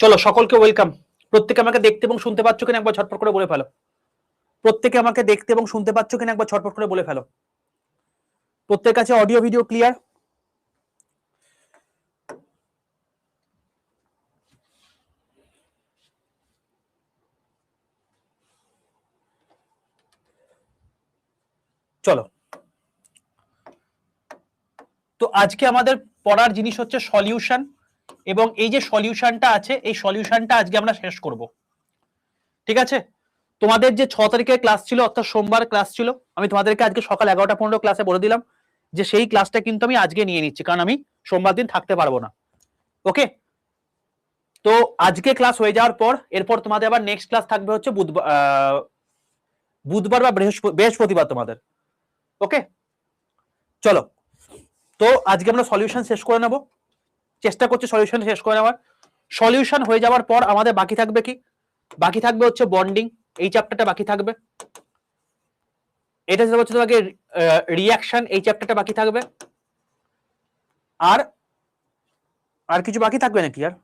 চলো সকলকে ওয়েলকাম। প্রত্যেকে আমাকে দেখতে এবং শুনতে পাচ্ছ কিনা একবার ঝটপট করে বলে ফেলো। প্রত্যেকে আমাকে দেখতে এবং শুনতে পাচ্ছ কিনা একবার ঝটপট করে বলে ফেলো। প্রত্যেকের কাছে অডিও ভিডিও ক্লিয়ার? চলো, তো আজকে আমাদের পড়ার জিনিস হচ্ছে সলিউশন, এবং এই যে সলিউশনটা আছে এই সলিউশনটা আজকে আমরা শেষ করব। ঠিক আছে? তোমাদের যে 6 তারিখের ক্লাস ছিল, অর্থাৎ সোমবার ক্লাস ছিল, আমি তোমাদেরকে আজকে সকাল 11:15 ক্লাসে বলে দিলাম যে সেই ক্লাসটা কিন্তু আমি আজকে নিয়ে নিচ্ছি, কারণ আমি সোমবার দিন থাকতে পারবো না। ওকে, তো আজকে ক্লাস হয়ে যাওয়ার পর এরপর তোমাদের আবার নেক্সট ক্লাস থাকবে হচ্ছে বুধবার বা বৃহস্পতিবার তোমাদের। ওকে, চলো, তো আজকে আমরা সলিউশন শেষ করে নেব, চেষ্টা করছি সলিউশন শেষ করে নেওয়ার। সলিউশন হয়ে যাওয়ার পর আমাদের বাকি থাকবে কি? বাকি থাকবে হচ্ছে বন্ডিং, এই চ্যাপ্টারটা বাকি থাকবে। এটা হচ্ছে তোমাকে রিঅ্যাকশন, এই চ্যাপ্টারটা বাকি থাকবে। আর আর কিছু বাকি থাকবে নাকি? আর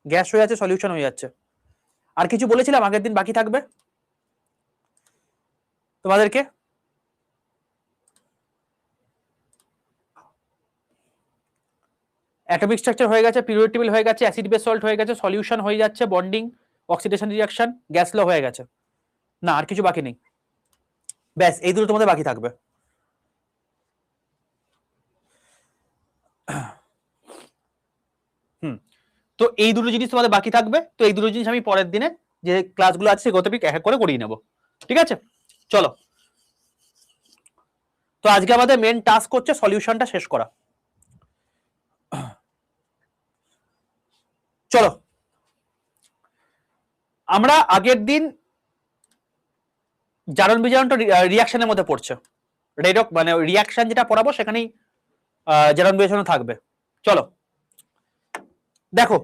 গ্যাস হয়ে যাচ্ছে, সলিউশন হয়ে যাচ্ছে। আর কিছু বলেছিলাম আগের দিন বাকি থাকবে তোমাদেরকে? অ্যাটমিক স্ট্রাকচার হয়ে গেছে, পিরিয়ডিক টেবিল হয়ে গেছে, অ্যাসিড বেস সল্ট হয়ে গেছে, সলিউশন হয়ে যাচ্ছে, বন্ডিং, অক্সিডেশন রিঅ্যাকশন, গ্যাস ল হয়ে গেছে। না, আর কিছু বাকি নেই। ব্যাস এই দুটো তোমাদের বাকি থাকবে। তো এই দুটো জিনিস তোমাদের বাকি থাকবে। তো এই দুটো জিনিস আমি পরের দিনে যে ক্লাসগুলো আছে সেগুলো এক এক করে করিয়ে নেব। ঠিক আছে, চলো। তো আজকে আমাদের মেন টাস্ক হচ্ছে সলিউশনটা শেষ করা। চলো, আমরা আগের দিন জারণ বিজারণটা রিয়াকশনের মধ্যে পড়ছে, রেডক মানে রিয়াকশন যেটা পড়াবো সেখানেই জারণ বিজারণ থাকবে। চলো দেখো,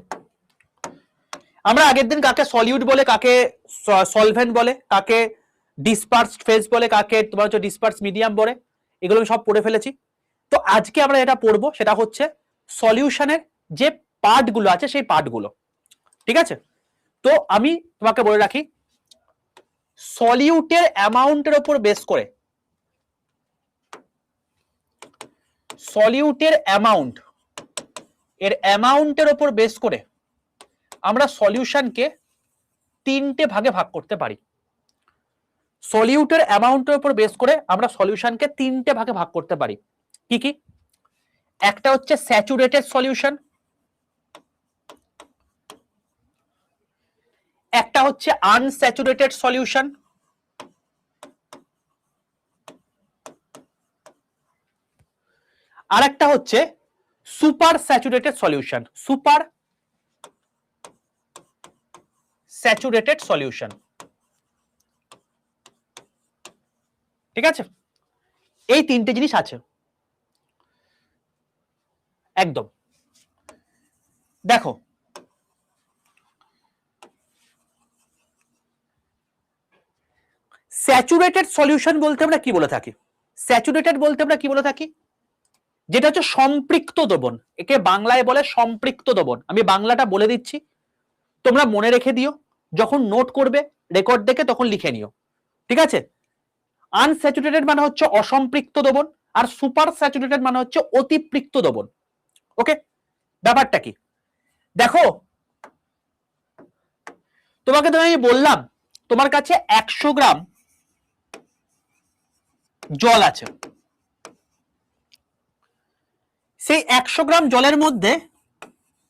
আমরা আগের দিন কাকে সলিউট বলে, কাকে সলভেন্ট বলে, কাকে ডিসপার্সড ফেজ বলে, কাকে তোমার হচ্ছে ডিসপার্স মিডিয়াম বলে, এগুলো সব পড়ে ফেলেছি। তো আজকে আমরা যেটা পড়বো সেটা হচ্ছে সলিউশনের যে পার্টগুলো আছে সেই পার্টগুলো। ঠিক আছে, তো আমি তোমাকে বলে রাখি, সলিউটের অ্যামাউন্টের উপর বেস করে, সলিউটের অ্যামাউন্ট, এর অ্যামাউন্টের উপর বেস করে আমরা সলিউশনকে তিনটে ভাগে ভাগ করতে পারি। সলিউটের অ্যামাউন্টের উপর বেস করে আমরা সলিউশনকে তিনটে ভাগে ভাগ করতে পারি। কি কি? একটা হচ্ছে স্যাচুরেটেড সলিউশন, একটা হচ্ছে আনস্যাচুরেটেড সলিউশন, আর একটা হচ্ছে super saturated solution. Super saturated solution. ঠিক আছে, এই তিনটে জিনিস আছে একদম। দেখো, স্যাচুরেটেড সলিউশন বলতে আমরা কি বলে থাকি? স্যাচুরেটেড বলতে আমরা কি বলে থাকি? যেটা হচ্ছে সম্পৃক্ত দ্রবণ, একে বাংলায় বলে সম্পৃক্ত দ্রবণ। আমি বাংলাটা বলে দিচ্ছি, তোমরা মনে রেখে দিও, যখন নোট করবে রেকর্ড দেখে তখন লিখে নিও। ঠিক আছে, আনস্যাচুরেটেড মানে হচ্ছে অসম্পৃক্ত দ্রবণ, আর সুপার স্যাচুরেটেড মানে হচ্ছে অতিপৃক্ত দ্রবণ। ওকে, ব্যাপারটা কি? দেখো, তোমাকে তো আমি বললাম তোমার কাছে 100 গ্রাম জল আছে, সেই 100 গ্রাম জলের মধ্যে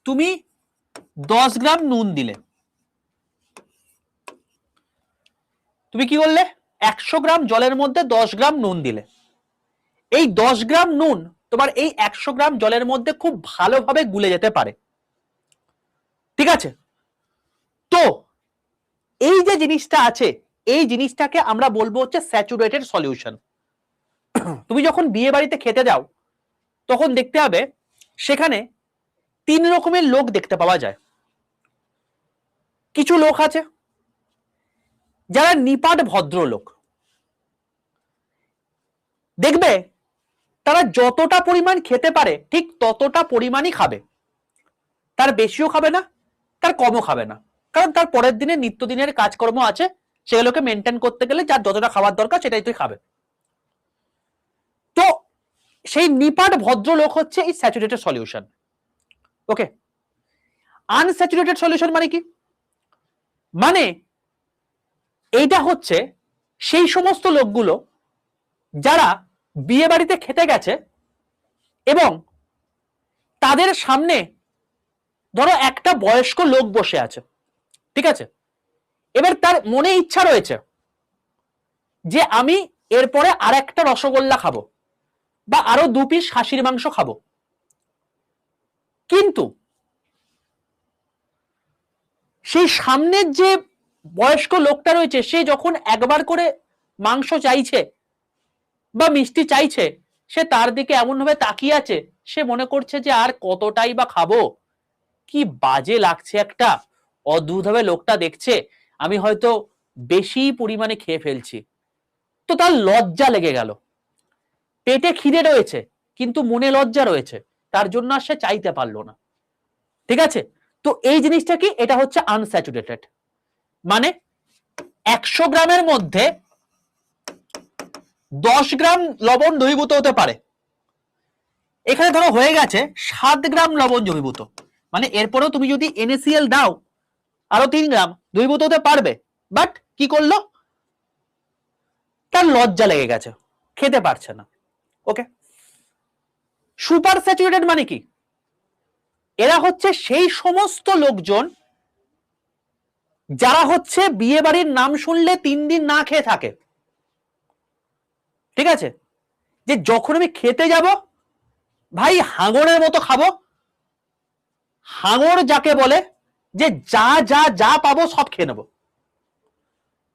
তুমি 10 গ্রাম নুন দিলে। তুমি কি করলে? 100 গ্রাম জলের মধ্যে 10 গ্রাম নুন দিলে। এই 10 গ্রাম নুন তোমার এই 100 গ্রাম জলের মধ্যে খুব ভালোভাবে গুলে যেতে পারে। ঠিক আছে, তো এই যে জিনিসটা আছে এই জিনিসটাকে আমরা বলবো হচ্ছে স্যাচুরেটেড সলিউশন। তুমি যখন বিয়ে বাড়িতে খেতে যাও তখন দেখতে হবে সেখানে 3 রকমের লোক দেখতে পাওয়া যায়। কিছু লোক আছে যারা নিপাট ভদ্রলোক, দেখবে তারা যতটা পরিমাণ খেতে পারে ঠিক ততটা পরিমাণই খাবে, তার বেশিও খাবে না তার কমও খাবে না, কারণ তার পরের দিনে নিত্যদিনের কাজকর্ম আছে, সেগুলোকে মেনটেন করতে গেলে যার যতটা খাবার দরকার সেটাই তুই খাবে। তো সেই নিপাট ভদ্রলোক হচ্ছে এই স্যাচুরেটেড সলিউশন। ওকে, আনস্যাচুরেটেড সলিউশন মানে কি? মানে এইটা হচ্ছে সেই সমস্ত লোকগুলো যারা বিয়ে বাড়িতে খেতে গেছে এবং তাদের সামনে ধরো একটা বয়স্ক লোক বসে আছে, ঠিক আছে, এবার তার মনে ইচ্ছা রয়েছে যে আমি এরপরে আর একটা রসগোল্লা খাবো বা আরো 2 পিস খাসির মাংস খাবো, কিন্তু সেই সামনের যে বয়স্ক লোকটা রয়েছে সে যখন একবার করে মাংস চাইছে বা মিষ্টি চাইছে, সে তার দিকে এমন ভাবে তাকিয়ে আছে, সে মনে করছে যে আর কতটাই বা খাবো, কি বাজে লাগছে, একটা অদ্ভুতভাবে লোকটা দেখছে, আমি হয়তো বেশি পরিমাণে খেয়ে ফেলছি। তো তার লজ্জা লেগে গেল, পেটে খিদে রয়েছে কিন্তু মনে লজ্জা রয়েছে, তার জন্য আর সে চাইতে পারলো না। ঠিক আছে, তো এই জিনিসটা কি, এটা হচ্ছে আনস্যাচুরেটেড। মানে 100 গ্রামের মধ্যে 10 গ্রাম লবণ দ্রবীভূত হতে পারে, এখানে ধরো হয়ে গেছে 7 গ্রাম লবণ দ্রবীভূত, মানে এরপরেও তুমি যদি NaCl দাও আরো 3 গ্রাম দ্রবীভূত হতে পারবে, বাট কি করলো, তার লজ্জা লেগে গেছে, খেতে পারছে না। ওকে, সুপার স্যাচুরেটেড মানে কি, এরা হচ্ছে সেই সমস্ত লোকজন যারা হচ্ছে বিয়ে বাড়ির নাম শুনলে 3 দিন না খেয়ে থাকে। ঠিক আছে, যে যখন আমি খেতে যাব ভাই হাঙরের মতো খাবো, হাঙর যাকে বলে যে যা যা যা পাবো সব খেয়ে নেবো।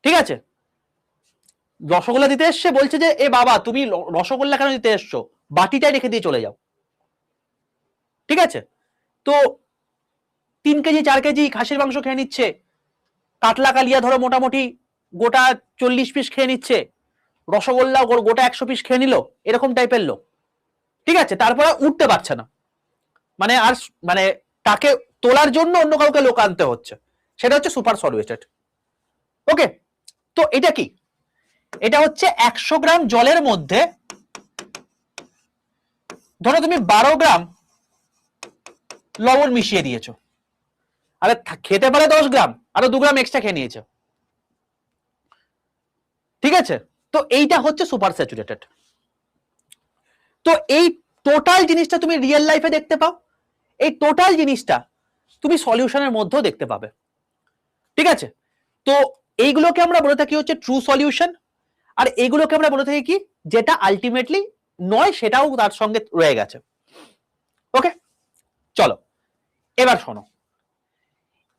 ঠিক আছে, রসগোল্লা দিতে এসছে, বলছে যে এ বাবা তুমি রসগোল্লা কেন দিতে এসছো, বাটিটাই রেখে দিয়ে চলে যাও। ঠিক আছে, তো 3 কেজি 4 কেজি খাসির মাংস খেয়ে নিচ্ছে, কাতলা কালিয়া ধরো মোটামুটি গোটা 40 পিস খেয়ে নিচ্ছে, রসগোল্লা গোটা 100 পিস খেয়ে নিল, এরকম টাইপের লোক। ঠিক আছে, তারপরে উঠতে পারছে না, মানে আর মানে তাকে তোলার জন্য অন্য কাউকে লোক আনতে হচ্ছে, সেটা হচ্ছে সুপার সলিউটেড। ওকে, তো এটা কি, এটা হচ্ছে 100 গ্রাম জলের মধ্যে ধরো তুমি 12 গ্রাম লবণ মিশিয়ে দিয়েছো, আরে খেতে পারে 10 গ্রাম, আরো 2 গ্রাম এক্সট্রা খেয়ে নিয়েছো। ঠিক আছে, তো এইটা হচ্ছে সুপার স্যাচুরেটেড। তো এই টোটাল জিনিসটা তুমি রিয়েল লাইফে দেখতে পাও, এই টোটাল জিনিসটা তুমি সলিউশনের মধ্যেও দেখতে পাবে। ঠিক আছে, তো এইগুলোকে আমরা বলে থাকি হচ্ছে ট্রু সলিউশন, আর এইগুলোকে আমরা বলে থাকি কি, যেটা আলটিমেটলি নয় সেটাও তার সঙ্গে রয়ে গেছে। ওকে, চলো এবার শোনো,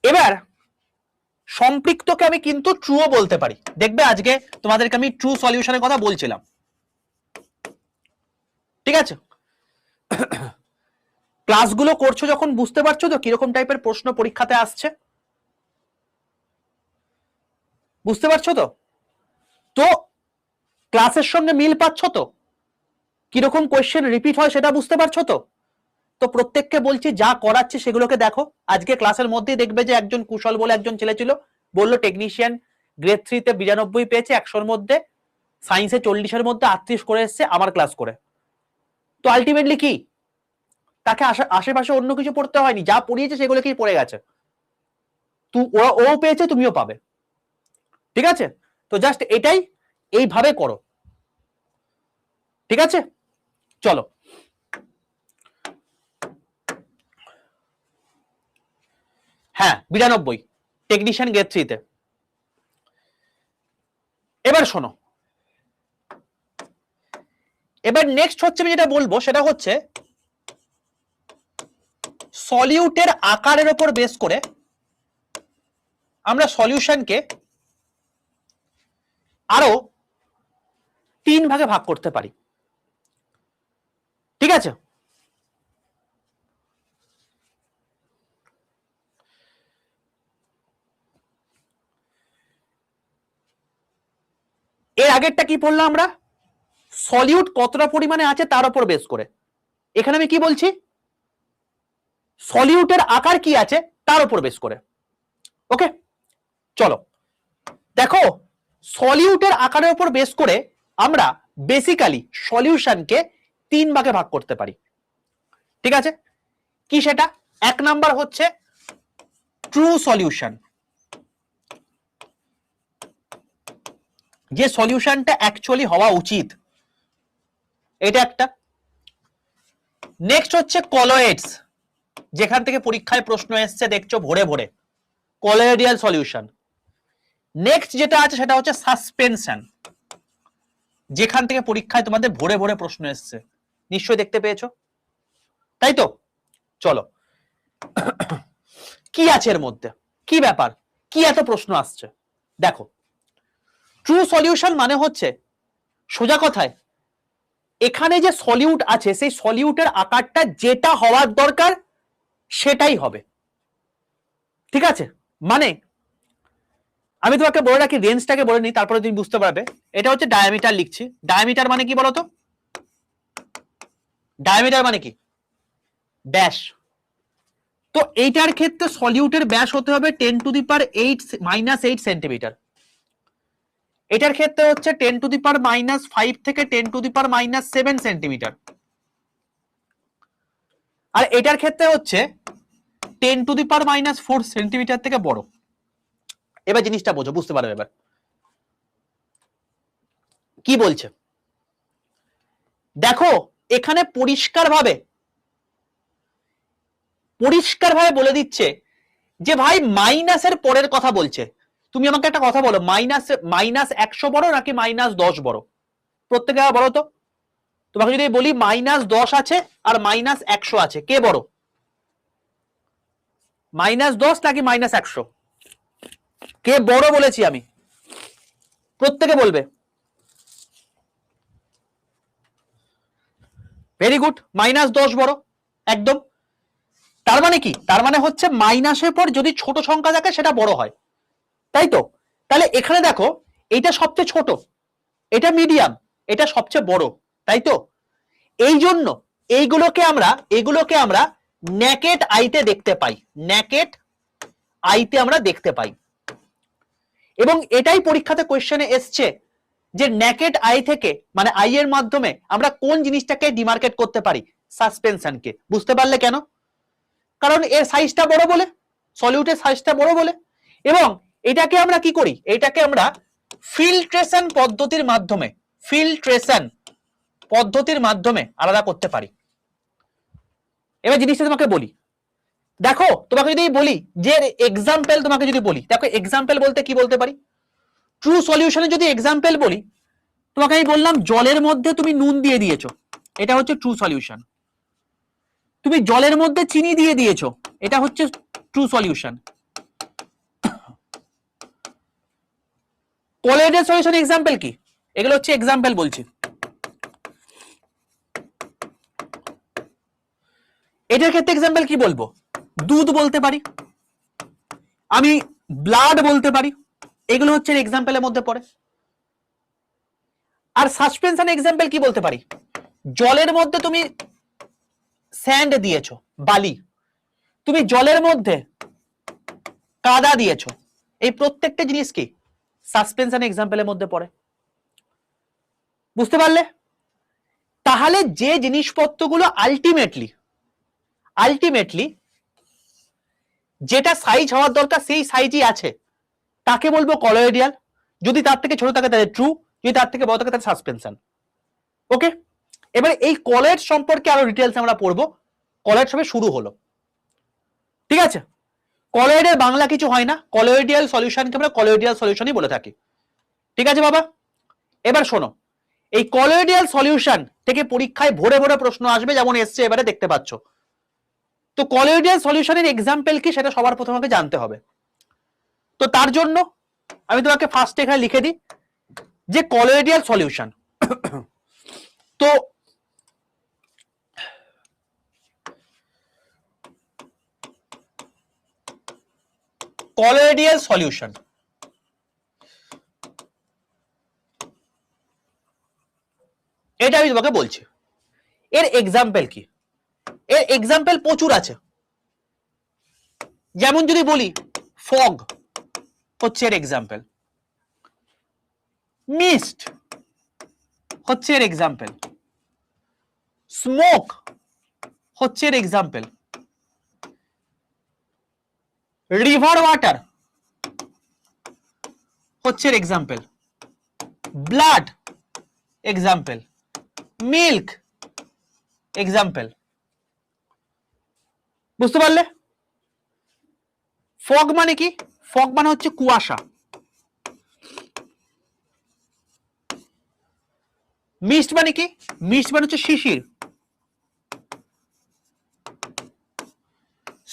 এবার সম্পৃক্তকে আমি কিন্তু ট্রুও বলতে পারি। দেখবে আজকে তোমাদেরকে আমি ট্রু সলিউশনের কথা বলছিলাম। ঠিক আছে, ক্লাসগুলো করছো যখন বুঝতে পারছো তো কিরকম টাইপের প্রশ্ন পরীক্ষাতে আসছে, বুঝতে পারছো তো? তো ক্লাসের সঙ্গে মিল পাচ্ছ তো, কিরকম কোয়েশ্চেন রিপিট হয় সেটা বুঝতে পারছো তো? তো প্রত্যেককে বলছি যা করাচ্ছে সেগুলোকে দেখো। আজকে ক্লাসের মধ্যেই দেখবে যে একজন কুশল বলে একজন ছেলে ছিল, বললো টেকনিশিয়ান গ্রেড 3 তে 92 পেয়েছে 100-এর মধ্যে, সায়েন্সে 40-এর মধ্যে 38 করে এসছে আমার ক্লাস করে। তো আলটিমেটলি কি, তাকে আশেপাশে অন্য কিছু পড়তে হয়নি, যা পড়িয়েছে সেগুলোকেই পড়ে গেছে, ও পেয়েছে তুমিও পাবে। ঠিক আছে, তো জাস্ট এটাই এইভাবে করো। ঠিক আছে, চলো হ্যাঁ 92 টেকনিশিয়ান গ্রেড 3 তে। এবার শোনো, এবার নেক্সট হচ্ছে আমি যেটা বলবো সেটা হচ্ছে সলিউটের আকারের উপর বেস করে আমরা সলিউশনকে আরো 3 ভাগে ভাগ করতে পারি। ঠিক আছে, এর আগেরটা কি পড়লাম আমরা, সলিউট কতটা পরিমাণে আছে তার উপর বেস করে। এখানে আমি কি বলছি, সলিউটের আকার কি আছে তার উপর বেস করে। ওকে, চলো দেখো, সলিউটের আকারের উপর বেস করে আমরা বেসিক্যালি সলিউশনকে 3 ভাগে ভাগ করতে পারি। ঠিক আছে, কি সেটা? 1 নাম্বার হচ্ছে ট্রু সলিউশন, যে সলিউশনটা অ্যাকচুয়ালি হওয়া উচিত, এটা একটা। নেক্সট হচ্ছে কলয়েডস, যেখান থেকে পরীক্ষায় প্রশ্ন এসছে দেখছো ভরে ভরে, কলয়েডিয়াল সলিউশন। নেক্সট যেটা আছে সেটা হচ্ছে সাসপেনশন, যেখান থেকে পরীক্ষায় তোমাদের ভরে ভরে প্রশ্ন এসছে, নিশ্চয়ই দেখতে পেয়েছো, তাই তো? চলো, কি আছে এর মধ্যে, কি ব্যাপার, কি এত প্রশ্ন আসছে? দেখো, ট্রু সলিউশন মানে হচ্ছে সোজা কথায় এখানে যে সলিউট আছে সেই সলিউটের আকারটা যেটা হওয়ার দরকার সেটাই হবে। ঠিক আছে, মানে আমি তোমাকে বলে রাখি, রেঞ্জটাকে বলে নিই, তারপরে তুমি বুঝতে পারবে। এটা হচ্ছে ডায়ামিটার লিখছি। ডায়ামিটার মানে কি বলতো? ডায়ামিটার মানে কি? ব্যাস। তো এইটার ক্ষেত্রে সলিউটের ব্যাস হতে হবে 10⁻8 সেন্টিমিটার। এটার ক্ষেত্রে হচ্ছে 10⁻5 থেকে 10⁻7 সেন্টিমিটার। আর এটার ক্ষেত্রে হচ্ছে 10⁻4 সেন্টিমিটার থেকে বড়। এবার জিনিসটা বোঝো, বুঝতে পারবে এবার কি বলছে। দেখো, এখানে পরিষ্কারভাবে বলে দিচ্ছে যে ভাই মাইনাসের পরের কথা বলছে। তুমি আমাকে একটা কথা বলো, -100 বড় নাকি -10 বড়? প্রত্যেকে বলো তো। তোমাকে যদি বলি -10 আছে আর -100 আছে, কে বড়? -10 নাকি -100? কে বড় বলেছি আমি? প্রত্যেকে বলবে। ভেরি গুড, -10 বড়, একদম। তার মানে কি? তার মানে হচ্ছে মাইনাসের পর যদি ছোট সংখ্যা থাকে সেটা বড় হয়, তাই তো? তাহলে এখানে দেখো, এটা সবচেয়ে ছোট, এটা মিডিয়াম, এটা সবচেয়ে বড়, তাই তো? এই জন্য এগুলোকে আমরা নেকেড আইতে দেখতে পাই, নেকেড আইতে আমরা দেখতে পাই। এবং এটাই পরীক্ষাতে কোশ্চেনে এসছে যে নেকেড আই থেকে, মানে আই এর মাধ্যমে আমরা কোন জিনিসটাকে ডিমার্কেট করতে পারি? সাসপেনশনকে। বুঝতে পারলে কেন? কারণ এর সাইজটা বড় বলে, সলিউটের সাইজটা বড় বলে। এবং এটাকে আমরা কি করি? এটাকে আমরা ফিল্ট্রেশন পদ্ধতির মাধ্যমে আলাদা করতে পারি। এবার জিনিসটা তোমাকে বলি, দেখো, তোমাকে যদি বলি যে এক্সাম্পল, তোমাকে যদি বলি, দেখো এক্সাম্পল বলতে কি বলতে পারি? ট্রু সলিউশনে যদি এক্সাম্পল বলি, তোমাকে আমি বললাম জলের মধ্যে তুমি নুন দিয়ে দিয়েছো, এটা হচ্ছে ট্রু সলিউশন। তুমি জলের মধ্যে চিনি দিয়ে দিয়েছো, এটা হচ্ছে true solution. Colloidal solution example কি? এগুলো হচ্ছে এক্সাম্পল বলছি। এটার ক্ষেত্রে এক্সাম্পল কি বলবো? দুধ বলতে পারি, আমি ব্লাড বলতে পারি, এগুলো হচ্ছে এক্সাম্পলের মধ্যে পড়ে। আর সাসপেনশন এক্সাম্পল কি বলতে পারি? জলের মধ্যে তুমি স্যান্ড দিয়েছো, বালি, তুমি জলের মধ্যে কাদা দিয়েছো, এই প্রত্যেকটা জিনিস কি সাসপেনশন এক্সাম্পলের মধ্যে পড়ে। বুঝতে পারলে? তাহলে যে জিনিসপত্রগুলো আলটিমেটলি যেটা সাইজ হওয়ার দরকার সেই সাইজই আছে, তাকে বলবো কলয়েডিয়াল। যদি তার থেকে ছোট থাকে তাহলে ট্রু, যদি তার থেকে বড় থাকে তাহলে সাসপেনশন। ওকে, এবারে এই কলয়েড সম্পর্কে আরো ডিটেলস আমরা পড়বো। কলয়েড সবে শুরু হলো, ঠিক আছে? কলয়েডের বাংলা কিছু হয় না, কলয়েডিয়াল সলিউশনকে আমরা কলয়েডিয়াল সলিউশনই বলে থাকি। ঠিক আছে বাবা? এবার শোনো, এই কলয়েডিয়াল সলিউশন থেকে পরীক্ষায় ভরে ভরে প্রশ্ন আসবে, যেমন এসছে এবারে দেখতে পাচ্ছ। তো কলয়েডিয়াল সলিউশনের এক্সাম্পল কি সেটা সবার প্রথমে জানতে হবে। তো তার জন্য আমি তোমাকে ফার্স্টে এখানে লিখে দিই যে কলয়েডিয়াল সলিউশন। তো কলয়েডিয়াল সলিউশন, এটা আমি তোমাকে বলছি। এর এক্সাম্পল কি? এর এক্সাম্পল প্রচুর আছে, যেমন যদি বলি ফগ হচ্ছে এর এক্সাম্পল, মিস্ট হচ্ছে এর এক্সাম্পল, স্মোক হচ্ছে এর এক্সাম্পল, রিভার ওয়াটার হচ্ছে এর example, blood example, milk example. বুঝতে পারলে? ফগ মানে কি? ফগ মানে হচ্ছে কুয়াশা। মিস্ট মানে কি? মিস্ট মানে হচ্ছে শিশির।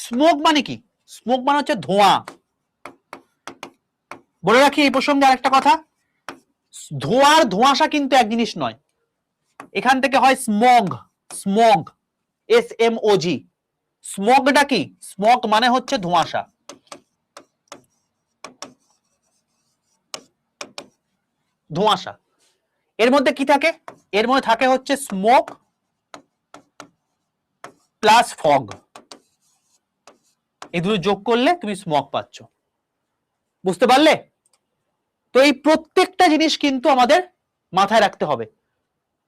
স্মোক মানে কি? স্মোক মানে হচ্ছে ধোঁয়া। বলে রাখি এই প্রসঙ্গে আরেকটা কথা, ধোঁয়ার ধোঁয়াশা কিন্তু এক জিনিস নয়, এখান থেকে হয় স্মগ। Smog, SMOG। স্মগটা কি? স্মগ মানে হচ্ছে ধোঁয়াশা। ধোঁয়াশা এর মধ্যে কি থাকে? এর মধ্যে থাকে হচ্ছে স্মোক প্লাস ফগ, এই দুটো যোগ করলে তুমি স্মগ পাচ্ছ। বুঝতে পারলে? তো এই প্রত্যেকটা জিনিস কিন্তু আমাদের মাথায় রাখতে হবে।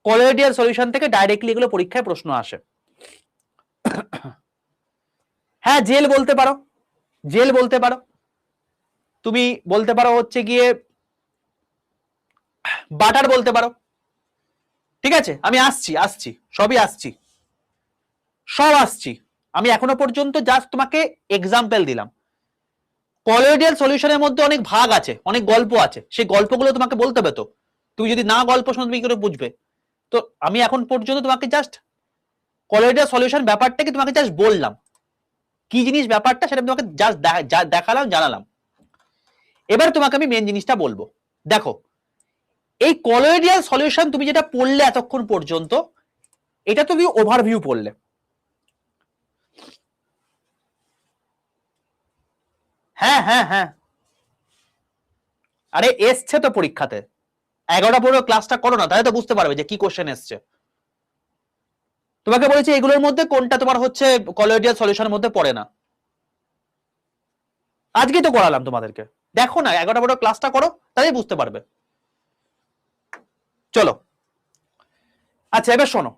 কলোয়েডিয়াল সলিউশন থেকে ডাইরেক্টলি এগুলো পরীক্ষায় প্রশ্ন আসে। হ্যাঁ, জেল বলতে পারো, জেল বলতে পারো, তুমি বলতে পারো হচ্ছে গিয়ে বাটার বলতে পারো। ঠিক আছে, আমি আসছি আসছি সবই আসছি, সব আসছি। আমি এখনো পর্যন্ত জাস্ট তোমাকে এক্সাম্পল দিলাম। কলোয়েডিয়াল সলিউশনের মধ্যে অনেক ভাগ আছে, অনেক গল্প আছে, সেই গল্পগুলো তোমাকে বলতে হবে। তো তুমি যদি না গল্প শোনো তুমি কি করে বুঝবে? তো আমি এখন পর্যন্ত তোমাকে জাস্ট কলোয়েডিয়াল সলিউশন ব্যাপারটাকে তোমাকে জাস্ট বললাম, কি জিনিস ব্যাপারটা সেটা তোমাকে জাস্ট দেখালাম, জানালাম। এবার তোমাকে আমি মেন জিনিসটা বলবো। দেখো, এই কলোয়েডিয়াল সলিউশন তুমি যেটা পড়লে এতক্ষণ পর্যন্ত, এটা তুমি ওভারভিউ পড়লে। হ্যাঁ হ্যাঁ হ্যাঁ, আরে এসছে তো পরীক্ষাতে, 11টা 15 ক্লাসটা করো না, তাহলে তো বুঝতে পারবে যে কি কোশ্চেন এসছে। তোমাকে বলেছি এগুলোর মধ্যে কোনটা তোমার হচ্ছে কলোয়েডিয়াল সলিউশনের মধ্যে পড়ে না। আজকে তো করালাম তোমাদেরকে, দেখো না 11টা 15 ক্লাসটা করো, তাহলেই বুঝতে পারবে। চলো, আচ্ছা এবার শোনো।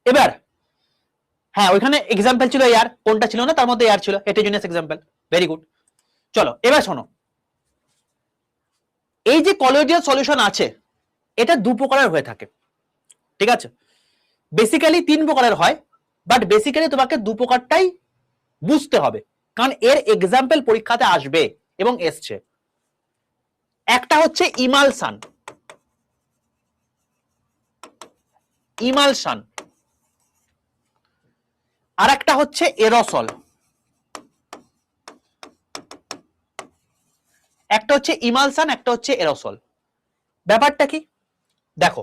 এবার হ্যাঁ, ওইখানে এক্সাম্পল ছিল এয়ার, কোনটা ছিল না তার মধ্যে এয়ার ছিল, হেটেরোজেনাস এক্সাম্পল। Very good. চলো এবার শোনো, এই যে কলোয়েডিয়াল সলিউশন আছে, এটা দু প্রকারের হয়ে থাকে। ঠিক আছে, বেসিক্যালি 3 প্রকারের হয়, বাট বেসিক্যালি তোমাকে দু প্রকারটাই বুঝতে হবে, কারণ এর এক্সাম্পল পরীক্ষাতে আসবে এবং এসছে। একটা হচ্ছে ইমালসান, ইমালসান, আর একটা হচ্ছে এরোসল। একটা হচ্ছে ইমালসান, একটা হচ্ছে এরোসল। ব্যাপারটা কি দেখো,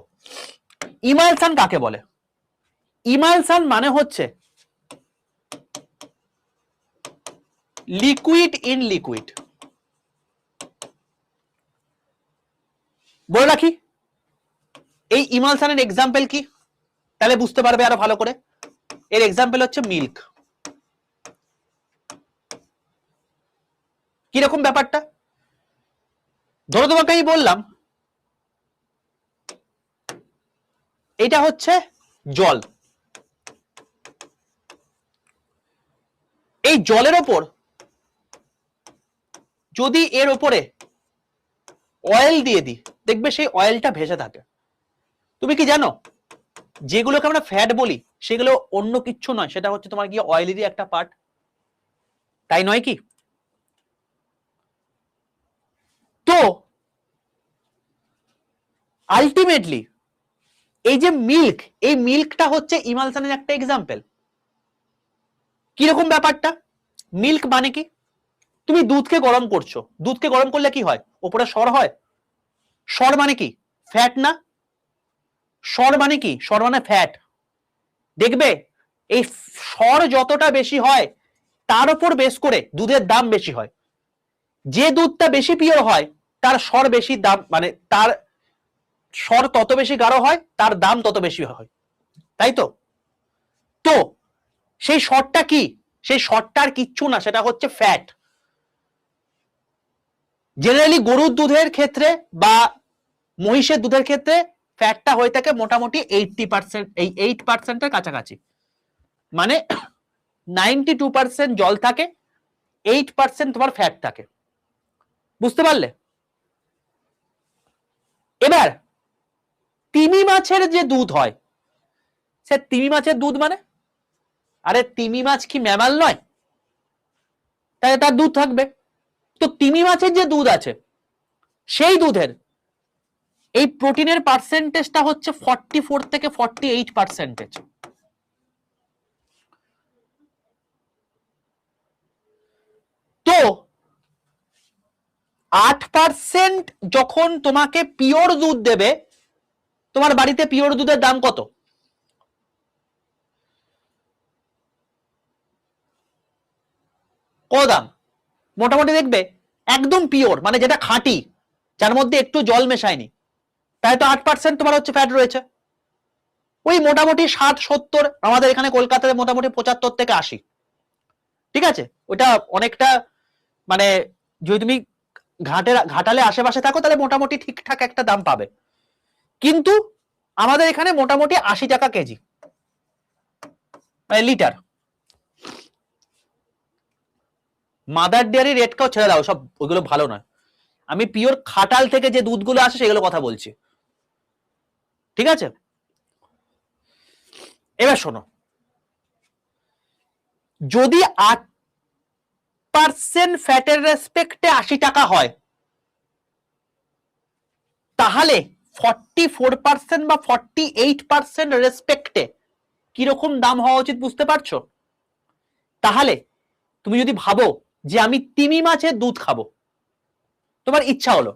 ইমালসান কাকে বলে? ইমালসান মানে হচ্ছে লিকুইড ইন লিকুইড। বলে রাখি এই ইমালসানের এক্সাম্পল কি, তাহলে বুঝতে পারবে আরো ভালো করে। এর এক্সাম্পল হচ্ছে মিল্ক। কিরকম ব্যাপারটা? ধরো তোমাকে আমি বললাম এটা হচ্ছে জল, এই জলের ওপর যদি এর ওপরে অয়েল দিয়ে দিই, দেখবে সেই অয়েলটা ভেসে থাকে। তুমি কি জানো যেগুলোকে আমরা ফ্যাট বলি সেগুলো অন্য কিচ্ছু নয়, সেটা হচ্ছে তোমার গিয়ে অয়েলেরই একটা পার্ট, তাই নয় কি? তো আলটিমেটলি এই যে মিল্ক, এই মিল্কটা হচ্ছে ইমালসানের একটা এক্সাম্পল। কিরকম ব্যাপারটা? মিল্ক মানে কি? তুমি দুধকে গরম করছো, দুধকে গরম করলে কি হয়? ওপরে সর হয়। সর মানে কি? ফ্যাট না? সর মানে কি? সর মানে ফ্যাট। দেখবে এই সর যতটা বেশি হয় তার উপর বেশ করে দুধের দাম বেশি হয়। যে দুধটা বেশি পিওর হয় তার সর বেশি দাম, মানে তার সর তত বেশি গাঢ় হয়, তার দাম তত বেশি হয়, তাই তো? তো সেই শর্টটা কি? সেই শর্টটা আর কিচ্ছু না, সেটা হচ্ছে ফ্যাট। জেনারেলি গরুর দুধের ক্ষেত্রে বা মহিষের দুধের ক্ষেত্রে ফ্যাটটা হয়ে থাকে মোটামুটি 80%, এই 8%-এর কাছাকাছি। মানে 92% জল থাকে, 8% তোমার ফ্যাট থাকে। বুঝতে পারলে? এবার তিমি মাছের যে দুধ হয়, সে তিমি মাছের দুধ মানে, আরে তিমি মাছ কি ম্যামাল নয়? তাই তার দুধ থাকবে। তো তিমি মাছের যে দুধ আছে, সেই দুধের এই প্রোটিনের পার্সেন্টেজটা হচ্ছে 44 থেকে 48%। তো 8% যখন তোমাকে পিওর দুধ দেবে, তোমার বাড়িতে পিওর দুধের দাম কত? কত দাম? মোটামুটি দেখবে একদম পিওর, মানে যেটা খাঁটি, যার মধ্যে একটু জল মেশায়নি, তাই তো 8% তোমার হচ্ছে ফ্যাট রয়েছে। ওই মোটামুটি 60-70, আমাদের এখানে কলকাতাতে মোটামুটি 75 থেকে 80। ঠিক আছে, ওটা অনেকটা, মানে যদি তুমি ঘাটালে আশেপাশে থাকো তাহলে মোটামুটি ঠিকঠাক একটা দাম পাবে। কিন্তু আমাদের এখানে মোটামুটি 80 টাকা কেজি, মানে লিটার। মাদার ডেয়ারি রেটটাও ছেড়ে দাও, সব ওইগুলো ভালো নয়। আমি পিওর খাটাল থেকে যে দুধগুলো আসে সেগুলো কথা বলছি। ঠিক আছে, এবার শোনো, যদি 8% ফ্যাটের রেসপেক্টে 80 টাকা হয়, তাহলে 44% বা 48% রেসপেক্টে কিরকম দাম হওয়া উচিত বুঝতে পারছো? তাহলে তুমি যদি ভাবো যে আমি তিমি মাছের দুধ খাবো, তোমার ইচ্ছা হলো,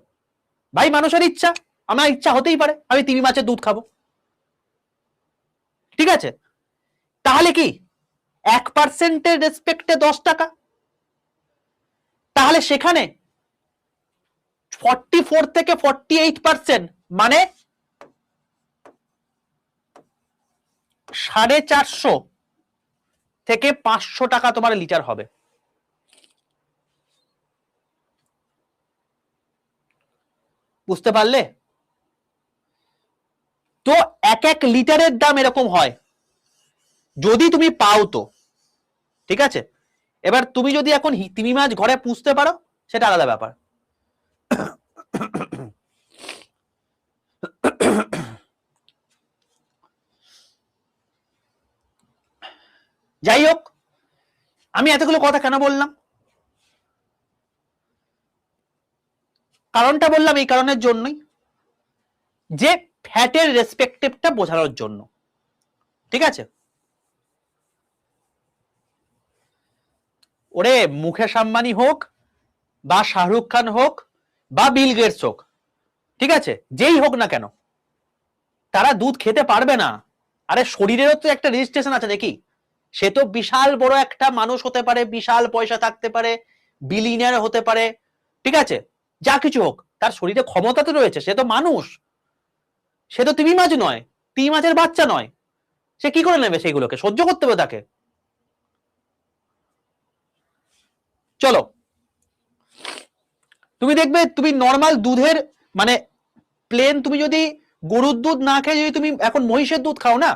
ভাই মানুষের ইচ্ছা, আমার ইচ্ছা হতেই পারে আমি তিমি মাছের দুধ খাবো, ঠিক আছে, তাহলে কি 1%-এর রেসপেক্টে 10 টাকা, তাহলে সেখানে 44 থেকে 48% মানে 450 থেকে 500 টাকা তোমার লিটার হবে। বুঝতে পারলে? তো এক এক লিটারের দাম এরকম হয়, যদি তুমি পাও তো, ঠিক আছে। এবার তুমি যদি এখন তিমি মাছ ঘরে পুষতে পারো সেটা আলাদা ব্যাপার। যাই হোক, আমি এতগুলো কথা কেন বললাম? কারণটা বললাম এই কারণের জন্যই যে ফ্যাটের রেসপেক্টিভটা বোঝানোর জন্য, ঠিক আছে। ওরে মুকেশ আম্বানি হোক বা শাহরুখ খান হোক বা বিল গেটস হোক, ঠিক আছে, যেই হোক না কেন, তারা দুধ খেতে পারবে না। আরে শরীরেরও তো একটা রেজিস্ট্রেশন আছে নাকি? সে তো বিশাল বড় একটা মানুষ হতে পারে, বিশাল পয়সা থাকতে পারে, বিলিয়নিয়ার হতে পারে, ঠিক আছে, যা কিছু হোক, তার শরীরে ক্ষমতা তো রয়েছে, সে তো মানুষ, সে তো তিমি মাছ নয়, তিমি মাছের বাচ্চা নয়, সে কি করে নেবে? সেইগুলোকে সহ্য করতে হবে তাকে। চলো, তুমি দেখবে তুমি নর্মাল দুধের, মানে প্লেন, তুমি যদি গরুর দুধ না খেয়ে যদি তুমি এখন মহিষের দুধ খাও না,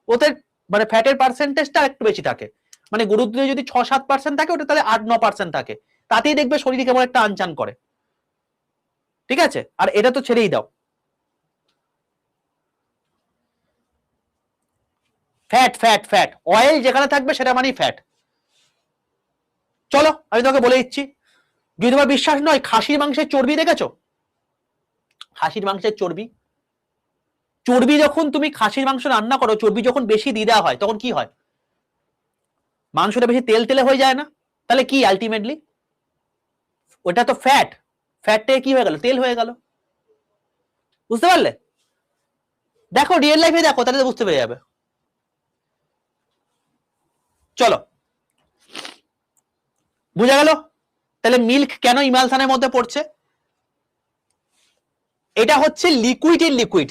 ওদের মানে ফ্যাটের পার্সেন্টেজটা একটু বেশি থাকে। মানে গরুর দুধে যদি 6-7% থাকে, ওটা তাহলে 8-9% থাকে, তাতেই দেখবে শরীরে কেমন একটা আনচান করে, ঠিক আছে। আর এটা তো ছেড়েই দাও, ফ্যাট ফ্যাট ফ্যাট, অয়েল যেখানে থাকবে সেটা মানেই ফ্যাট। চলো আমি তোমাকে বলে দিচ্ছি, যদি তোমার বিশ্বাস নয়, খাসির মাংসের চর্বি দেখেছো? খাসির মাংসের চর্বি, চর্বি যখন তুমি খাসির মাংস রান্না করো, চর্বি যখন বেশি দিয়ে দেওয়া হয় তখন কি হয়? মাংসটা বেশি তেল তেলে হয়ে যায় না? তাহলে কি আলটিমেটলি? ওটা তো ফ্যাট, ফ্যাটটা কি হয়ে গেল? তেল হয়ে গেল। বুঝতে পারলে? দেখো রিয়েল লাইফে দেখো, তাহলে বুঝতে পেরে যাবে। চলো, বুঝা গেল তাহলে মিল্ক কেন ইমালসানের মধ্যে পড়ছে। এটা হচ্ছে লিকুইড ইন লিকুইড।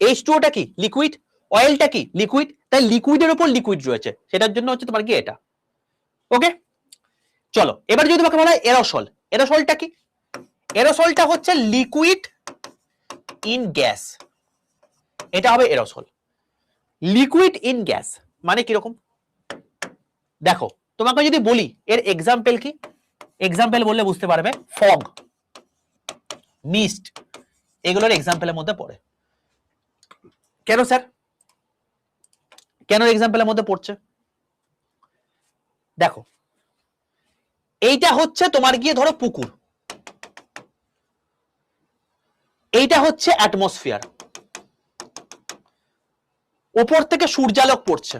H2O টা কি লিকুইড, অয়েলটা কি লিকুইড, তাই লিকুইডের উপর লিকুইড রয়েছে, সেটার জন্য হচ্ছে তোমার কি এটা। ওকে, চলো এবার যদি তোমাকে বলা হয় এরোসল, এরোসলটা কি? এরোসলটা হচ্ছে লিকুইড ইন গ্যাস, এটা হবে এরোসল। লিকুইড ইন গ্যাস মানে কিরকম দেখো, তোমাকে যদি বলি এর এক্সাম্পল কি, এক্সাম্পল বললে বুঝতে পারবে, ফগ, মিস্ট, এগুলোর এক্সাম্পলের মধ্যে পড়ে। কেন স্যার, কেন এক্সাম্পলের মধ্যে পড়ছে? দেখো এইটা হচ্ছে তোমার গিয়ে ধরো পুকুর, এইটা হচ্ছে অ্যাটমসফিয়ার, উপর থেকে সূর্যালোক পড়ছে,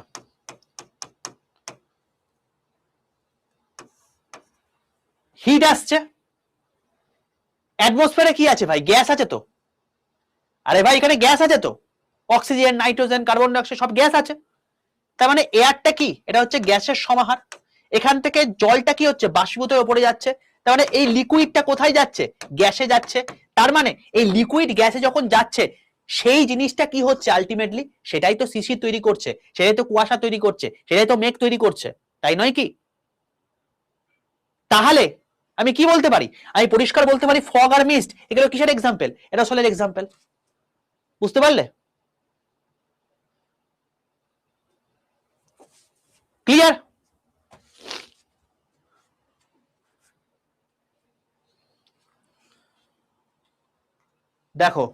হিট আসছে, অ্যাটমসফিয়ারে কি আছে ভাই, গ্যাস আছে তো, আরে ভাই এখানে গ্যাস আছে তো, অক্সিজেন, নাইট্রোজেন, কার্বন ডাইঅক্সাইড সব গ্যাস আছে। তার মানে এয়ারটা কি, এটা হচ্ছে গ্যাসের সমাহার। এখান থেকে জলটা কি হচ্ছে, বাষ্পীভূত হয়ে পড়ে যাচ্ছে। তার মানে এই লিকুইডটা কোথায় যাচ্ছে, গ্যাসে যাচ্ছে। তার মানে এই লিকুইড গ্যাসে যখন যাচ্ছে, সেই জিনিসটা কি হচ্ছে আলটিমেটলি, সেটাই তো শিশির তৈরি করছে, সেটাই তো কুয়াশা তৈরি করছে, সেটাই তো মেঘ তৈরি করছে, তাই নয় কি? তাহলে আমি কি বলতে পারি, আমি পরিষ্কার বলতে পারি ফগ আর মিস্ট এগুলো কিসের এক্সাম্পল, এরোসলের এক্সাম্পল। বুঝতে পারলে? ক্লিয়ার? দেখো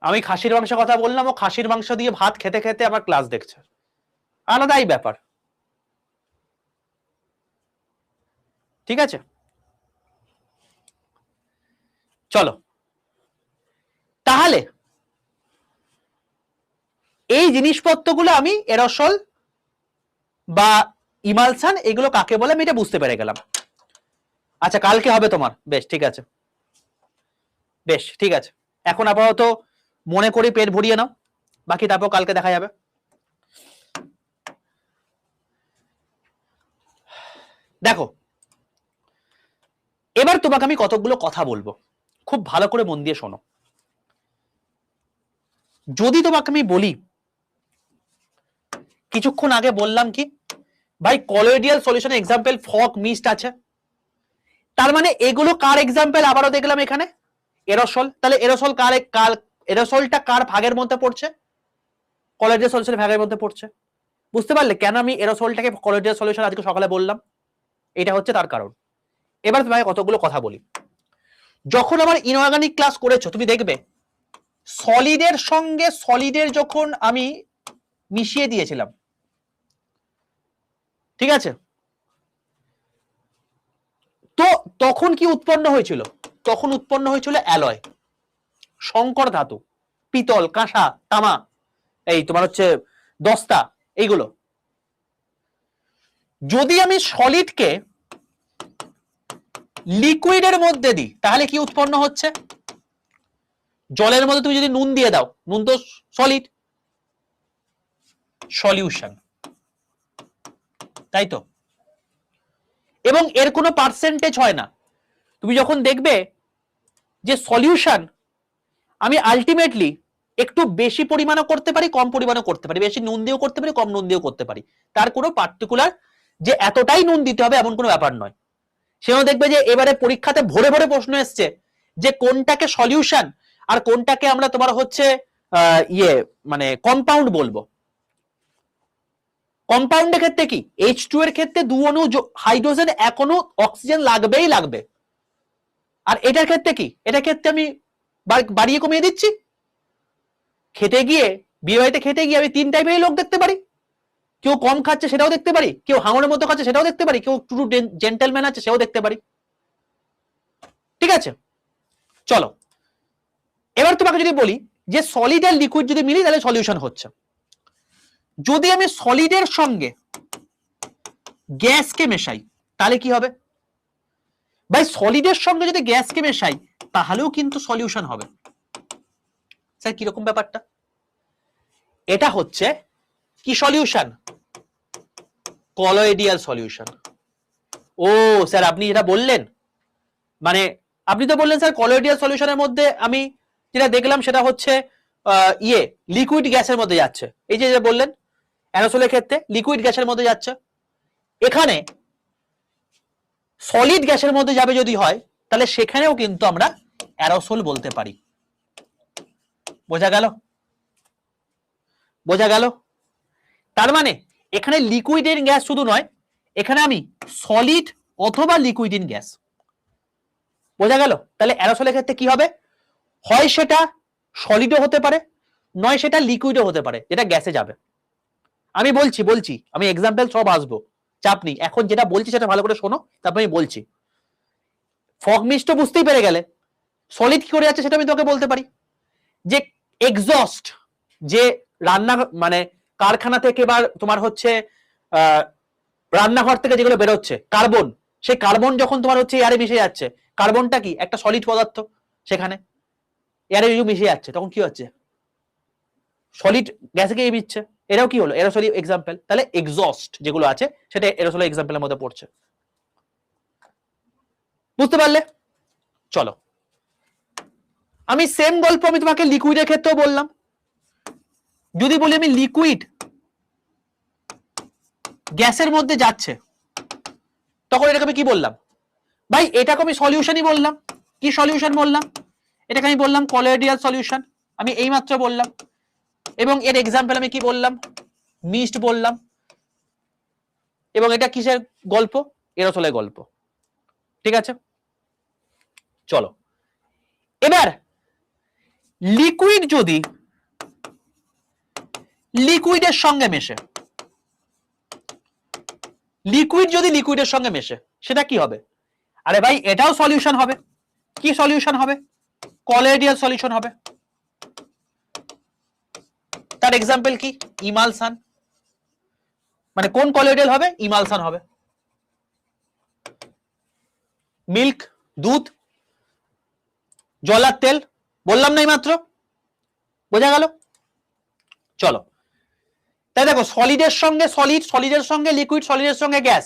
আমি খাসির মাংসের কথা বললাম, ও খাসির মাংস দিয়ে ভাত খেতে খেতে আমার ক্লাস দেখছে, আলাদাই ব্যাপার। ঠিক আছে, চলো তাহলে এই জিনিসপত্রগুলো আমি এরোসল বা ইমালশন এগুলো কাকে বলে আমি এটা বুঝতে পেরে গেলাম। আচ্ছা কালকে হবে তোমার, বেশ ঠিক আছে, বেশ ঠিক আছে, এখন আপাতত মনে করি পেট ভরিয়ে নাও, বাকি তারপর কালকে দেখা যাবে। দেখো এবার তোমাকে আমি কতগুলো কথা বলবো, খুব ভালো করে মন দিয়ে শোনো। যদি তোমাকে আমি বলি, কিছুক্ষণ আগে বললাম কি ভাই কলোয়েডিয়াল সলিউশনের এক্সাম্পল ফগ, মিস্ট আছে, তার মানে এগুলো কার এক্সাম্পল, আবারও দেখলাম এখানে এরোসল। তাহলে এরোসল কার, এরোসলটা কার ভাগের মধ্যে পড়ছে, কলোয়েডিয়াল সলিউশনের ভাগের মধ্যে পড়ছে। বুঝতে পারলে কেন আমি এরোসলটাকে কলোয়েডিয়াল সলিউশন আজকে সকালে বললাম, এটা হচ্ছে তার কারণ। এবার তোমাকে কতগুলো কথা বলি। যখন আমার ইনঅর্গানিক ক্লাস করেছো তুমি দেখবে সলিডের সঙ্গে সলিডের যখন আমি মিশিয়ে দিয়েছিলাম, ঠিক আছে, তো তখন কি উৎপন্ন হয়েছিল, তখন উৎপন্ন হয়েছিল অ্যালয়, সংকর ধাতু, পিতল, কাঁসা, তামা, এই তোমার হচ্ছে দস্তা, এইগুলো। যদি আমি সলিডকে লিকুইডের মধ্যে দিই তাহলে কি উৎপন্ন হচ্ছে, জলের মধ্যে তুমি যদি নুন দিয়ে দাও, নুন তো সলিড, সলিউশন, তাই তো। এবং এর কোনো পার্সেন্টেজ হয় না। তুমি যখন দেখবে যে সলিউশন আমি আলটিমেটলি একটু বেশি পরিমাণও করতে পারি, কম পরিমাণও করতে পারি, বেশি নুন দিয়েও করতে পারি, কম নুন দিয়েও করতে পারি, তার কোনো পার্টিকুলার যে এতটাই নুন দিতে হবে এমন কোনো ব্যাপার নয়। সেও দেখবে যে এবারে পরীক্ষাতে ভরে ভরে প্রশ্ন এসছে যে কোনটাকে সলিউশন আর কোনটাকে আমরা তোমার হচ্ছে মানে কম্পাউন্ড বলবো। কম্পাউন্ডের ক্ষেত্রে কি, H2 এর ক্ষেত্রে 2 অণু হাইড্রোজেন, 1 অণু অক্সিজেন লাগবেই লাগবে। আর এটার ক্ষেত্রে কি, এটার ক্ষেত্রে আমি বাড়িয়ে কমিয়ে দিচ্ছি। খেতে গিয়ে, বিয়ে বাড়িতে খেতে গিয়ে আমি 3 টাইপের লোক দেখতে পারি, কেউ কম খাচ্ছে সেটাও দেখতে পারি, কেউ হাঙরের মতো খাচ্ছে সেটাও দেখতে পারি, কেউ ট্রু জেন্টলম্যান আছে সেও দেখতে পারি। ঠিক আছে, চলো এবার তোমাকে যদি বলি যে সলিড আর লিকুইড যদি মিলি তাহলে সলিউশন হচ্ছে। যদি আমি সলিডের সঙ্গে গ্যাসকে মেশাই তাহলে কি হবে ভাই, সলিডের সঙ্গে যদি গ্যাসকে মেশাই তাহলেও কিন্তু সলিউশন হবে। স্যার কিরকম ব্যাপারটা, এটা হচ্ছে কি সলিউশন, কলোয়েডিয়াল সলিউশন। ও স্যার আপনি যেটা বললেন, মানে আপনি তো বললেন স্যার কলোয়েডিয়াল সলিউশনের মধ্যে আমি যেটা দেখলাম সেটা হচ্ছে লিকুইড গ্যাসের মধ্যে যাচ্ছে। এই যে বললেন অ্যারোসলের ক্ষেত্রে লিকুইড গ্যাসের মধ্যে যাচ্ছে, এখানে সলিড গ্যাসের মধ্যে যাবে যদি হয় তাহলে সেখানেও কিন্তু আমরা অ্যারোসল বলতে পারি। বোঝা গেল? বোঝা গেল? তার মানে এখানে লিকুইড ইন গ্যাস শুধু নয়, এখানে আমি সলিড অথবা লিকুইড ইন গ্যাস। বোঝা গেল? তাহলে অ্যারোসলের ক্ষেত্রে কি হবে, হয় সেটা সলিডও হতে পারে, নয় সেটা লিকুইডও হতে পারে, যেটা গ্যাসে যাবে। আমি বলছি আমি এক্সাম্পল সব আসবো, চাপ নেই। এখন যেটা বলছি সেটা ভালো করে শোনো, তারপর আমি বলছি। ফগ মিস্ট বুঝতেই পেরে গেলে, সলিড কি করে যাচ্ছে সেটা আমি তোকে বলতে পারি। যে এক্সস্ট, যে রান্না মানে কারখানা থেকে বা তোমার হচ্ছে রান্নাঘর থেকে যেগুলো বেরোচ্ছে কার্বন, সেই কার্বন যখন তোমার হচ্ছে এয়ারে মিশে যাচ্ছে, কার্বনটা কি একটা সলিড পদার্থ, সেখানে এয়ারে মিশে যাচ্ছে, তখন কি হচ্ছে, সলিড গ্যাসে গিয়ে মিশছে। এটাও কি হলো, এরোসলি এক্সাম্পল। তাহলে এক্সস্ট যেগুলো আছে সেটা এরোসলি এক্সাম্পলের মধ্যে পড়ছে। বুঝতে পারলে? চলো, আমি সেম গল্প আমি তোমাকে লিকুইডের ক্ষেত্রেও বললাম। যদি বলি আমি লিকুইড গ্যাসের মধ্যে যাচ্ছে, তখন এটাকে আমি কি বললাম ভাই, এটাকে আমি সলিউশনই বললাম। কি সলিউশন বললাম? এটাকে আমি বললাম কলোয়েডিয়াল সলিউশন, আমি এইমাত্র বললাম। এবং এর এক্সাম্পল আমি কি বললাম, মিস্ট বললাম। এবং এটা কিসের গল্প, এরোসলের গল্প। ঠিক আছে, চলো এবার লিকুইড যদি লিকুইডের সঙ্গে মেশে, লিকুইড যদি লিকুইডের সঙ্গে মেশে সেটা কি হবে? আরে ভাই এটাও সলিউশন হবে। কি সলিউশন হবে? কলোয়েডিয়াল সলিউশন হবে। তার এক্সাম্পল কি, ইমালসান। মানে কোন কলোয়েডিয়াল হবে? ইমালসান হবে। মিল্ক, দুধ, জলার তেল, বললাম না মাত্র। বোঝা গেল? চলো, তাই দেখো, সলিডের সঙ্গে সলিড, সলিডের সঙ্গে লিকুইড, সলিডের সঙ্গে গ্যাস,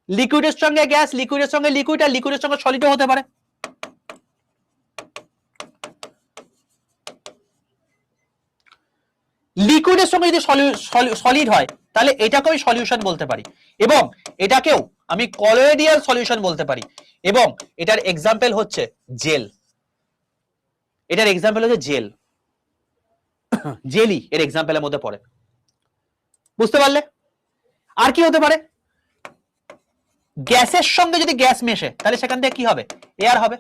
লিকুইডের সঙ্গে গ্যাস, লিকুইডের সঙ্গে লিকুইড, আর লিকুইডের সঙ্গে সলিডও হতে পারে। লিকুইডের সঙ্গে যদি সলিড হয় তাহলে এটাকে আমি সলিউশন বলতে পারি, এবং এটাকেও আমি কলোয়েডিয়াল সলিউশন বলতে পারি। এবং এটার এক্সাম্পল হচ্ছে জেল। এটার এক্সাম্পল হচ্ছে জেল, জেলি এর এক্সাম্পলের মধ্যে পড়ে। বুঝতে পারলে? আর কি হতে পারে? গ্যাসের সঙ্গে যদি গ্যাস মেশে তাহলে সেখান থেকে কি হবে, এয়ার হবে।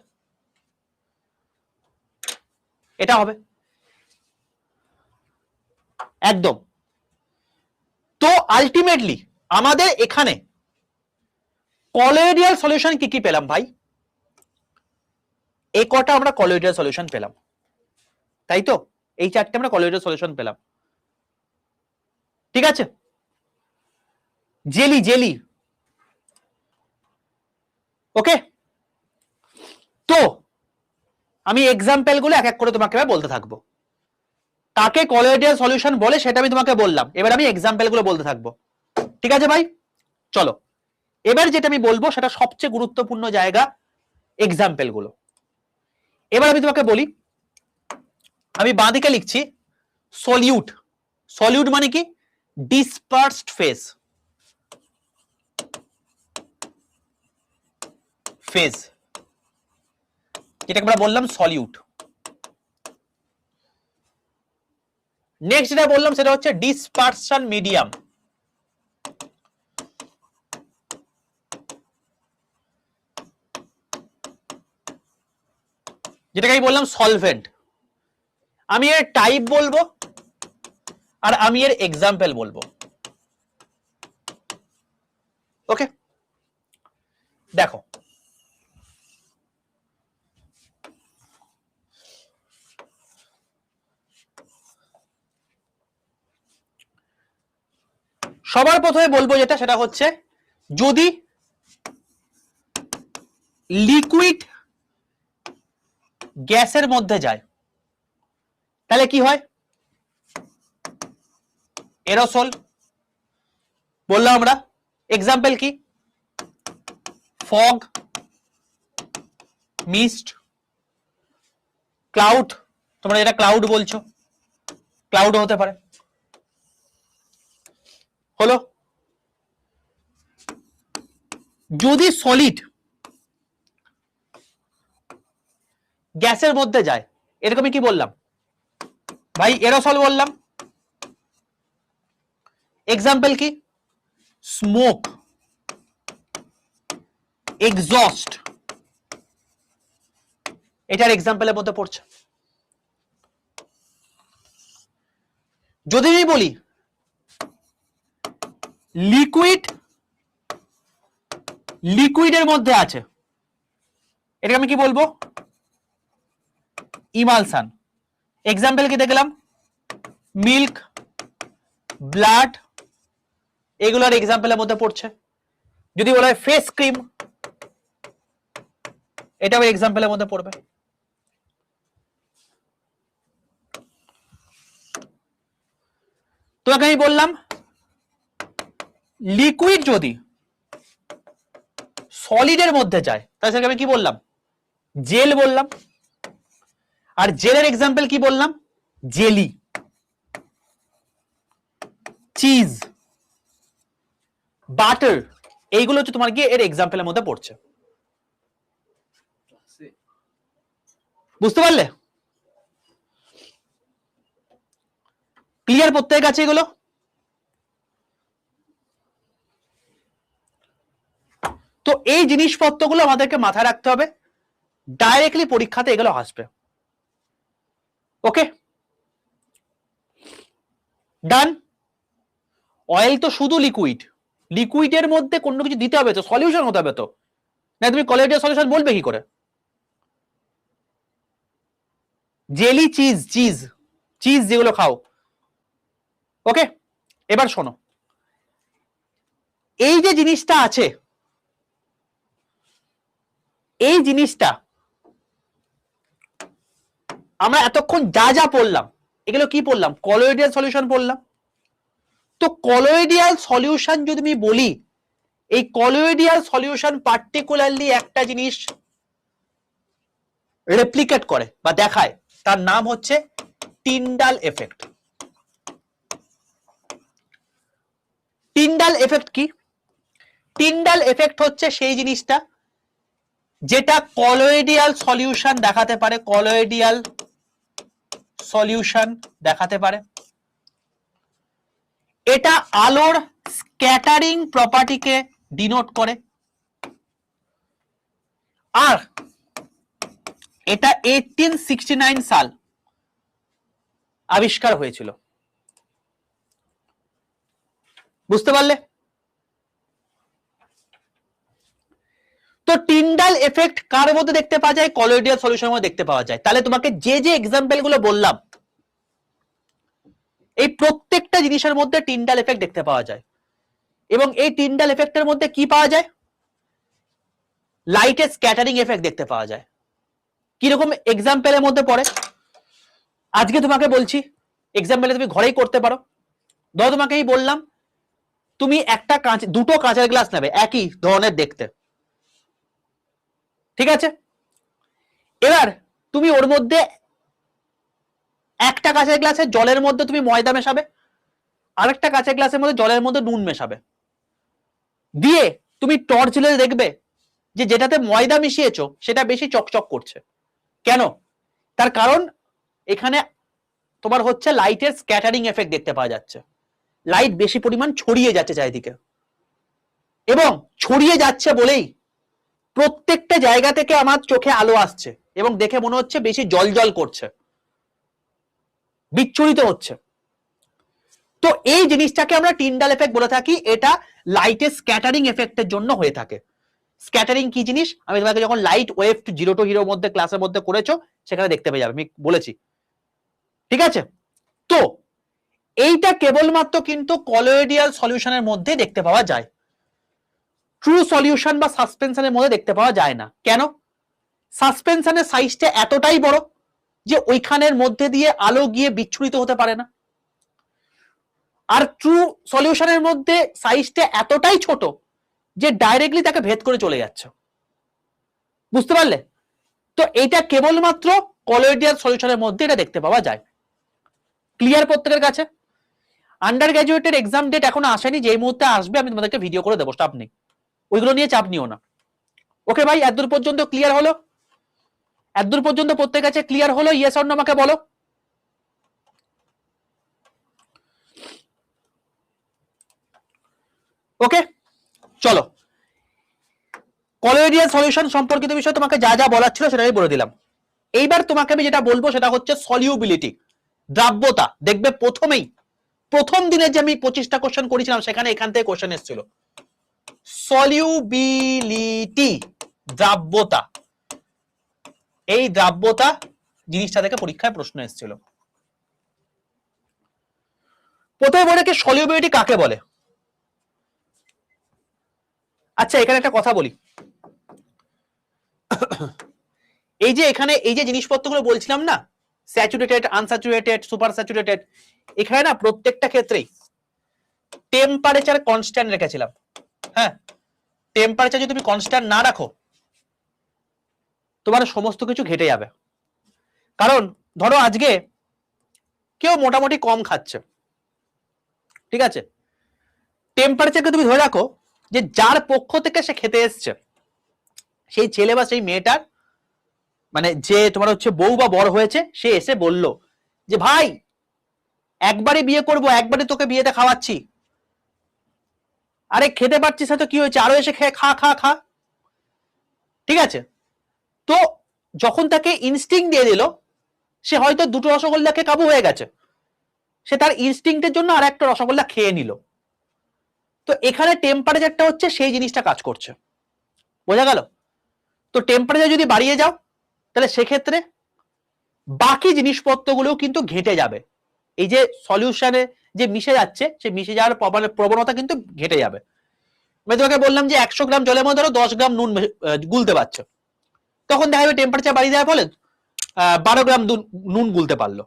এটা হবে একদম। তো আলটিমেটলি আমাদের এখানে কলোয়েডিয়াল সলিউশন কি কি পেলাম ভাই? এই কটা আমরা কলোয়েডিয়াল সলিউশন পেলাম, তাই তো? এই চারটে আমরা কলোয়েডিয়াল সলিউশন পেলাম। ঠিক আছে, জেলি, জেলি। ওকে, তো আমি এক্সাম্পল গুলো এক এক করে তোমাকে বলতে থাকবো। কাকে কলোয়েডিয়াল সলিউশন বলে সেটা আমি তোমাকে বললাম, এবার আমি এক্সাম্পল গুলো বলতে থাকবো। ঠিক আছে ভাই, চলো এবার যেটা আমি বলবো সেটা সবচেয়ে গুরুত্বপূর্ণ জায়গা, এক্সাম্পল গুলো। এবার আমি তোমাকে বলি, আমি বাঁদিকে লিখছি সলিউট। সলিউট মানে কি? Dispersed phase. ফেজ যেটাকে আমরা বললাম সলিউট। নেক্সট যেটা বললাম সেটা হচ্ছে ডিসপারশন মিডিয়াম। যেটাকে আমি বললাম সলভেন্ট। আমি এর টাইপ বলবো আর আমি এর এক্সাম্পল বলবো। ওকে, দেখো সবার প্রথমে বলবো যেটা, সেটা হচ্ছে যদি লিকুইড গ্যাসের মধ্যে যায় তাহলে কি হয়? এরোসল বললাম আমরা। এক্সাম্পল কি? ফগ, মিস্ট, ক্লাউড, তোমরা এটা ক্লাউড বলছো, ক্লাউড হতে পারে। হলো, যদি সলিড গ্যাসের মধ্যে যায়, এরকমই কি বললাম ভাই, এরোসল বললাম। এক্সাম্পল কি, স্মোক, এক্সস্ট, এটার এক্সাম্পলের মধ্যে পড়ছে। যদি আমি বলি লিকুইড, লিকুইডের মধ্যে আছে, এটাকে আমি কি বলবো, ইমালশন। এক্সাম্পল কি দেখলাম, মিল্ক, ব্লাড, এগুলোর এক্সাম্পলের মধ্যে পড়ছে। যদি বলা হয় ফেস ক্রিম, এটাও এক্সাম্পলের মধ্যে পড়বে। তোমাকে আমি বললাম লিকুইড যদি সলিডের মধ্যে যায়, তাহলে সেটাকে আমি কি বললাম, জেল বললাম। আর জেলের এক্সাম্পল কি বললাম, জেলি, চিজ, বাটার, এইগুলো হচ্ছে তোমার গিয়ে এর এক্সাম্পলের মধ্যে পড়ছে। বুঝতে পারলে? ক্লিয়ার প্রত্যেক আছে এগুলো? তো এই জিনিসপত্রগুলো আমাদেরকে মাথায় রাখতে হবে, ডাইরেক্টলি পরীক্ষাতে এগুলো আসবে। ওকে, ডান। অয়েল তো শুধু লিকুইড, লিকুইডের মধ্যে কোনো কিছু দিতে হবে তো, সলিউশন হতে হবে তো, না তুমি কলোয়েডিয়াল সলিউশন বলবে কি করে? জেলি, চিজ, চিজ, চিজ যেগুলো খাও। ওকে, এবার শোনো, এই যে জিনিসটা আছে, এই জিনিসটা আমরা এতক্ষণ যা যা পড়লাম, এগুলো কি পড়লাম, কলোয়েডিয়াল সলিউশন পড়লাম। তো কলোয়েডিয়াল সলিউশন যদি আমি বলি, এই কলোয়েডিয়াল সলিউশন পার্টিকুলারলি একটা জিনিস রেপ্লিকেট করে বা দেখায়, তার নাম হচ্ছে টিন্ডাল এফেক্ট। টিন্ডাল এফেক্ট কি? টিন্ডাল এফেক্ট হচ্ছে সেই জিনিসটা যেটা কলোয়েডিয়াল সলিউশন দেখাতে পারে, কলোয়েডিয়াল সলিউশন দেখাতে পারে। এটা আলোর স্ক্যাটারিং প্রপার্টিকে ডিনোট করে, আর এটা 1869 সাল আবিষ্কার হয়েছিল। বুঝতে পারলে? তো টিন্ডাল এফেক্ট কার মধ্যে দেখতে পাওয়া যায়, কলোয়েডিয়াল সলিউশনের মধ্যে দেখতে পাওয়া যায়। তাহলে তোমাকে যে যে এক্সাম্পল গুলো বললাম, এই প্রত্যেকটা জিনিসের মধ্যে টিন্ডাল এফেক্ট দেখতে পাওয়া যায়। এবং এই টিন্ডাল এফেক্টের মধ্যে কি পাওয়া যায়, লাইটের স্ক্যাটারিং এফেক্ট দেখতে পাওয়া যায়। কিরকম এক্সাম্পলের মধ্যে পড়ে, আজকে তোমাকে বলছি, এক্সাম্পলে তুমি ঘরেই করতে পারো। ধরো তোমাকে এই বললাম, তুমি একটা কাঁচ, দুটো কাঁচের গ্লাস নেবে একই ধরনের দেখতে, ঠিক আছে? এবার তুমি ওর মধ্যে একটা কাঁচের গ্লাসের জলের মধ্যে তুমি ময়দা মেশাবে, আরেকটা কাঁচের গ্লাসের মধ্যে জলের মধ্যে নুন মেশাবে, দিয়ে তুমি টর্চ জ্বেলে দেখবে যে যেটাতে ময়দা মিশিয়েছো সেটা বেশি চকচক করছে। কেন? তার কারণ এখানে তোমার হচ্ছে লাইটের স্ক্যাটারিং এফেক্ট দেখতে পাওয়া যাচ্ছে, লাইট বেশি পরিমাণ ছড়িয়ে যাচ্ছে চারিদিকে, এবং ছড়িয়ে যাচ্ছে বলেই প্রত্যেকটা জায়গা থেকে আমার চোখে আলো আসছে এবং দেখে মনে হচ্ছে বেশি জল জল করছে, বিচ্ছুরিত হচ্ছে। তো এই জিনিসটাকে আমরা টিন্ডাল এফেক্ট বলে থাকি, এটা লাইটের স্ক্যাটারিং এফেক্টের জন্য হয়ে থাকে। স্ক্যাটারিং কি জিনিস আমি তোমাকে যখন light wave two zero to হিরোর মধ্যে ক্লাসের মধ্যে করেছো সেখানে দেখতে পেয়ে যাবে, আমি বলেছি, ঠিক আছে? তো এইটা কেবলমাত্র কিন্তু কলোয়েডিয়াল সলিউশনের মধ্যে দেখতে পাওয়া যায়, ট্রু সলিউশন বা সাসপেনশনের মধ্যে দেখতে পাওয়া যায় না। কেন? সাসপেনশনের সাইজটা এতটাই বড় যে ওইখানের মধ্যে দিয়ে আলো গিয়ে বিচ্ছুরিত হতে পারে না, আর ট্রু সলিউশনের মধ্যে সাইজটা এতটাই ছোট যে ডাইরেক্টলি তাকে ভেদ করে চলে যাচ্ছে। বুঝতে পারলে? তো এটা কেবলমাত্র কলোয়েডিয়াল সলিউশনের মধ্যে এটা দেখতে পাওয়া যায়। ক্লিয়ার প্রত্যেকের কাছে? আন্ডার গ্রাজুয়েটের এক্সাম ডেট এখনো আসেনি, যেই মুহূর্তে আসবে আমি তোমাদেরকে ভিডিও করে দেবো, চাপ নেই, ওইগুলো নিয়ে চাপ নিও না। ওকে ভাই, এতদূর পর্যন্ত ক্লিয়ার হলো? এতদূর পর্যন্ত প্রত্যেকের কাছে ক্লিয়ার হলো? ইয়েস অর নো আমাকে বলো। ওকে, চলো কলোয়েডিয়াল সলিউশন সম্পর্কিত বিষয় তোমাকে যা যা বলার ছিল সেটাই বলে দিলাম। এইবার তোমাকে আমি যেটা বলবো সেটা হচ্ছে সলিউবিলিটি, দ্রাব্যতা। দেখবে প্রথমেই প্রথম দিনে যে আমি 25টা কোশ্চেন করেছিলাম সেখানে এখান থেকে কোশ্চেন এসেছিল সলিউবিলিটি, দ্রাব্যতা। এই দ্রাব্যতা জিনিসটা থেকে পরীক্ষায় প্রশ্ন এসেছিল। প্রথমে বলে কি সলিউবিলিটি কাকে বলে? আচ্ছা এখানে একটা কথা বলি, এই যে এখানে এই যে জিনিসপত্রগুলো বলছিলাম না, স্যাচুরেটেড, আনস্যাচুরেটেড, সুপার স্যাচুরেটেড, এখানে না প্রত্যেকটা ক্ষেত্রেই টেম্পারেচার কনস্ট্যান্ট রেখেছিলাম। হ্যাঁ, টেম্পারেচার যদি তুমি কনস্ট্যান্ট না রাখো তোমার সমস্ত কিছু ঘেটে যাবে। কারণ ধরো আজকে কেউ মোটামুটি কম খাচ্ছে, ঠিক আছে, টেম্পারেচারকে তুমি ধরে রাখো যে যার পক্ষ থেকে সে খেতে এসছে সেই ছেলে বা সেই মেয়েটার মানে যে তোমার হচ্ছে বউ বা বর হয়েছে, সে এসে বলল যে ভাই একবারই বিয়ে করব, একবারই তোকে বিয়েতে খাওয়াচ্ছি, আরে খেতে পারছিস তো কি হয়েছে, আরো এসে খেয়ে খা খা খা, ঠিক আছে। তো যখন তাকে ইনস্টিং দিয়ে দিল, সে হয়তো দুটো রসগোল্লা খেয়ে কাবু হয়ে গেছে, সে তার ইনস্টিংটের জন্য আর একটা রসগোল্লা খেয়ে নিল। তো এখানে টেম্পারেচারটা হচ্ছে সেই জিনিসটা কাজ করছে, বোঝা গেল? তো টেম্পারেচার যদি বাড়িয়ে যাও তাহলে সেক্ষেত্রে বাকি জিনিসপত্রগুলো কিন্তু ঘেটে যাবে। এই যে সলিউশনে যে মিশে যাচ্ছে, সে মিশে যাওয়ার প্রবণতা কিন্তু ঘেটে যাবে। আমি তোমাকে বললাম যে 100 গ্রাম জলের মধ্যে ধরো 10 গ্রাম নুন গুলতে পারছো, তখন দেখা যাবে টেম্পারেচার বাড়িয়ে দেওয়ার ফলে 12 গ্রাম নুন গুলতে পারলো,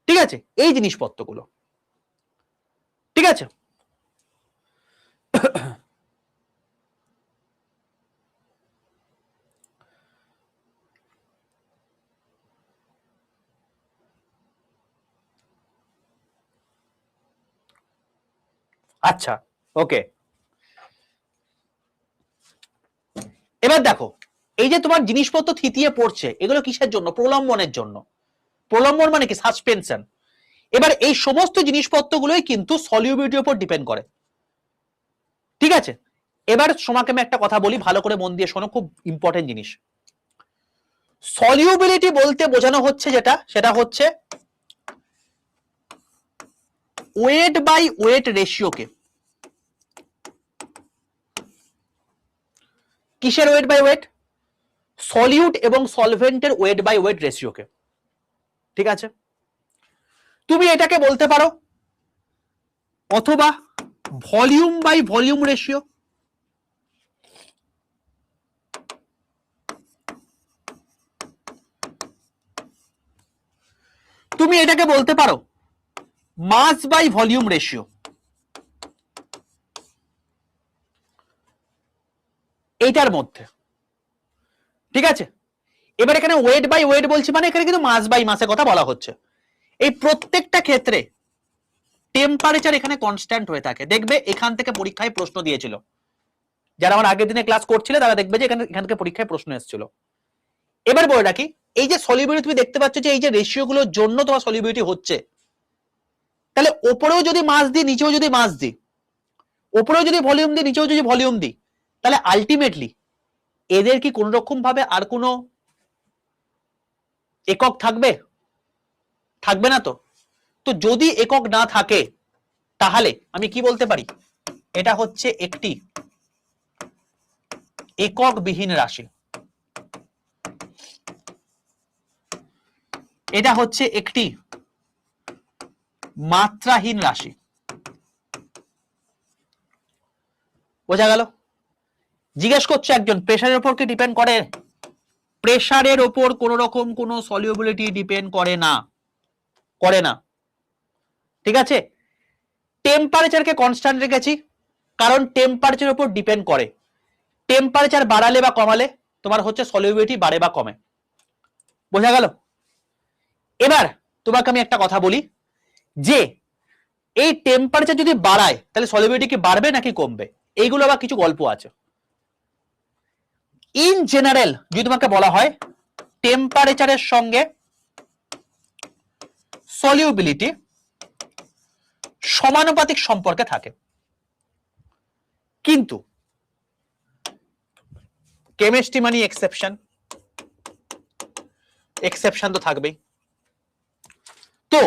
ঠিক আছে। এই জিনিসপত্রগুলো, ঠিক আছে। আচ্ছা ওকে, এবার দেখো এই যে তোমার জিনিসপত্র থিতিয়ে পড়ছে, এগুলো কিসের জন্য? প্রলম্বনের জন্য। প্রলম্বন মানে কি? সাসপেনশন। এবার এই সমস্ত জিনিসপত্রগুলোই কিন্তু সলিউবিলিটির উপর ডিপেন্ড করে, ঠিক আছে। এবার তোমাকে আমি একটা কথা বলি, ভালো করে মন দিয়ে শোনো, খুব ইম্পর্টেন্ট জিনিস। সলিউবিলিটি বলতে বোঝানো হচ্ছে যেটা, সেটা হচ্ছে ওয়েট বাই ওয়েট রেশিওকে। কিসের ওয়েট বাই ওয়েট? সলিউট এবং সলভেন্টের ওয়েট বাই ওয়েট রেশিওকে, ঠিক আছে। তুমি এটাকে বলতে পারো অথবা ভলিউম বাই ভলিউম রেশিও, তুমি এটাকে বলতে পারো মাস বাই ভলিউম রেশিও, এইটার মধ্যে, ঠিক আছে। এবার এখানে ওয়েট বাই ওয়েট বলছি মানে এখানে কিন্তু মাস বাই মাসের কথা বলা হচ্ছে। এই প্রত্যেকটা ক্ষেত্রে টেম্পারেচার এখানে কনস্ট্যান্ট হয়ে থাকে। দেখবে এখান থেকে পরীক্ষায় প্রশ্ন দিয়েছিল, যারা আমার আগের দিনে ক্লাস করছিলে তারা দেখবে যে এখান থেকে পরীক্ষায় প্রশ্ন এসেছিল। এবার বলে রাখি, এই যে সলিউবিলিটি তুমি দেখতে পাচ্ছ যে এই যে রেশিও গুলোর জন্য তোমার সলিউবিলিটি হচ্ছে, তাহলে ওপরেও যদি মাস দিই, নিচেও যদি মাস দিই, ওপরেও যদি ভলিউম দিই, নিচেও যদি ভলিউম দিই, তাহলে আলটিমেটলি এদের কি কোন রকম ভাবে আর কোনো একক থাকবে? থাকবে না। তো তো যদি একক না থাকে তাহলে আমি কি বলতে পারি? এটা হচ্ছে একটি একক বিহীন রাশি, এটা হচ্ছে একটি মাত্রাহীন রাশি, বোঝা গেল? জিজ্ঞেস করছে একজন প্রেসারের উপর কি ডিপেন্ড করে? প্রেসারের উপর কোন রকম কোন সলিউবিলিটি ডিপেন্ড করে না, করে না, ঠিক আছে। টেম্পারেচারকে কনস্ট্যান্ট রেখেছি কারণ টেম্পারেচারের উপর ডিপেন্ড করে। টেম্পারেচার বাড়ালে বা কমালে তোমার হচ্ছে সলিউবিলিটি বাড়ে বা কমে। বোঝা গেল? এবার তোমাকে আমি একটা কথা বলি যে এই টেম্পারেচার যদি বাড়ায় তাহলে সলিউবিলিটি কি বাড়বে নাকি কমবে, এইগুলো আবার কিছু গল্প আছে। ইন জেনারেল যদি তোমাকে বলা হয় টেম্পারেচারের সঙ্গে সলিউবিলিটি সমানুপাতিক সম্পর্কে থাকে, কিন্তু কেমিস্ট্রি মানে এক্সেপশন, এক্সেপশন তো থাকবেই। তো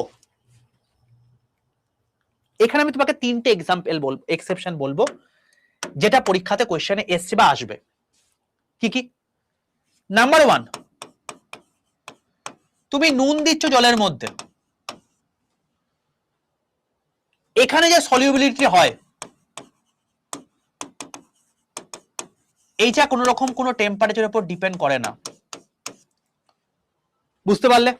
এখানে আমি তোমাকে তিনটে এক্সাম্পল বলবো, এক্সেপশন বলবো, যেটা পরীক্ষাতে কোশ্চেনে এসছে বা আসবে। কি কি? নাম্বার 1, তুমি নুন দিচ্ছ জলের মধ্যে, এখানে যে সলিউবিলিটি হয় এইটা কোন রকম কোন টেম্পারেচারের উপর ডিপেন্ড করে না। বুঝতে পারলে?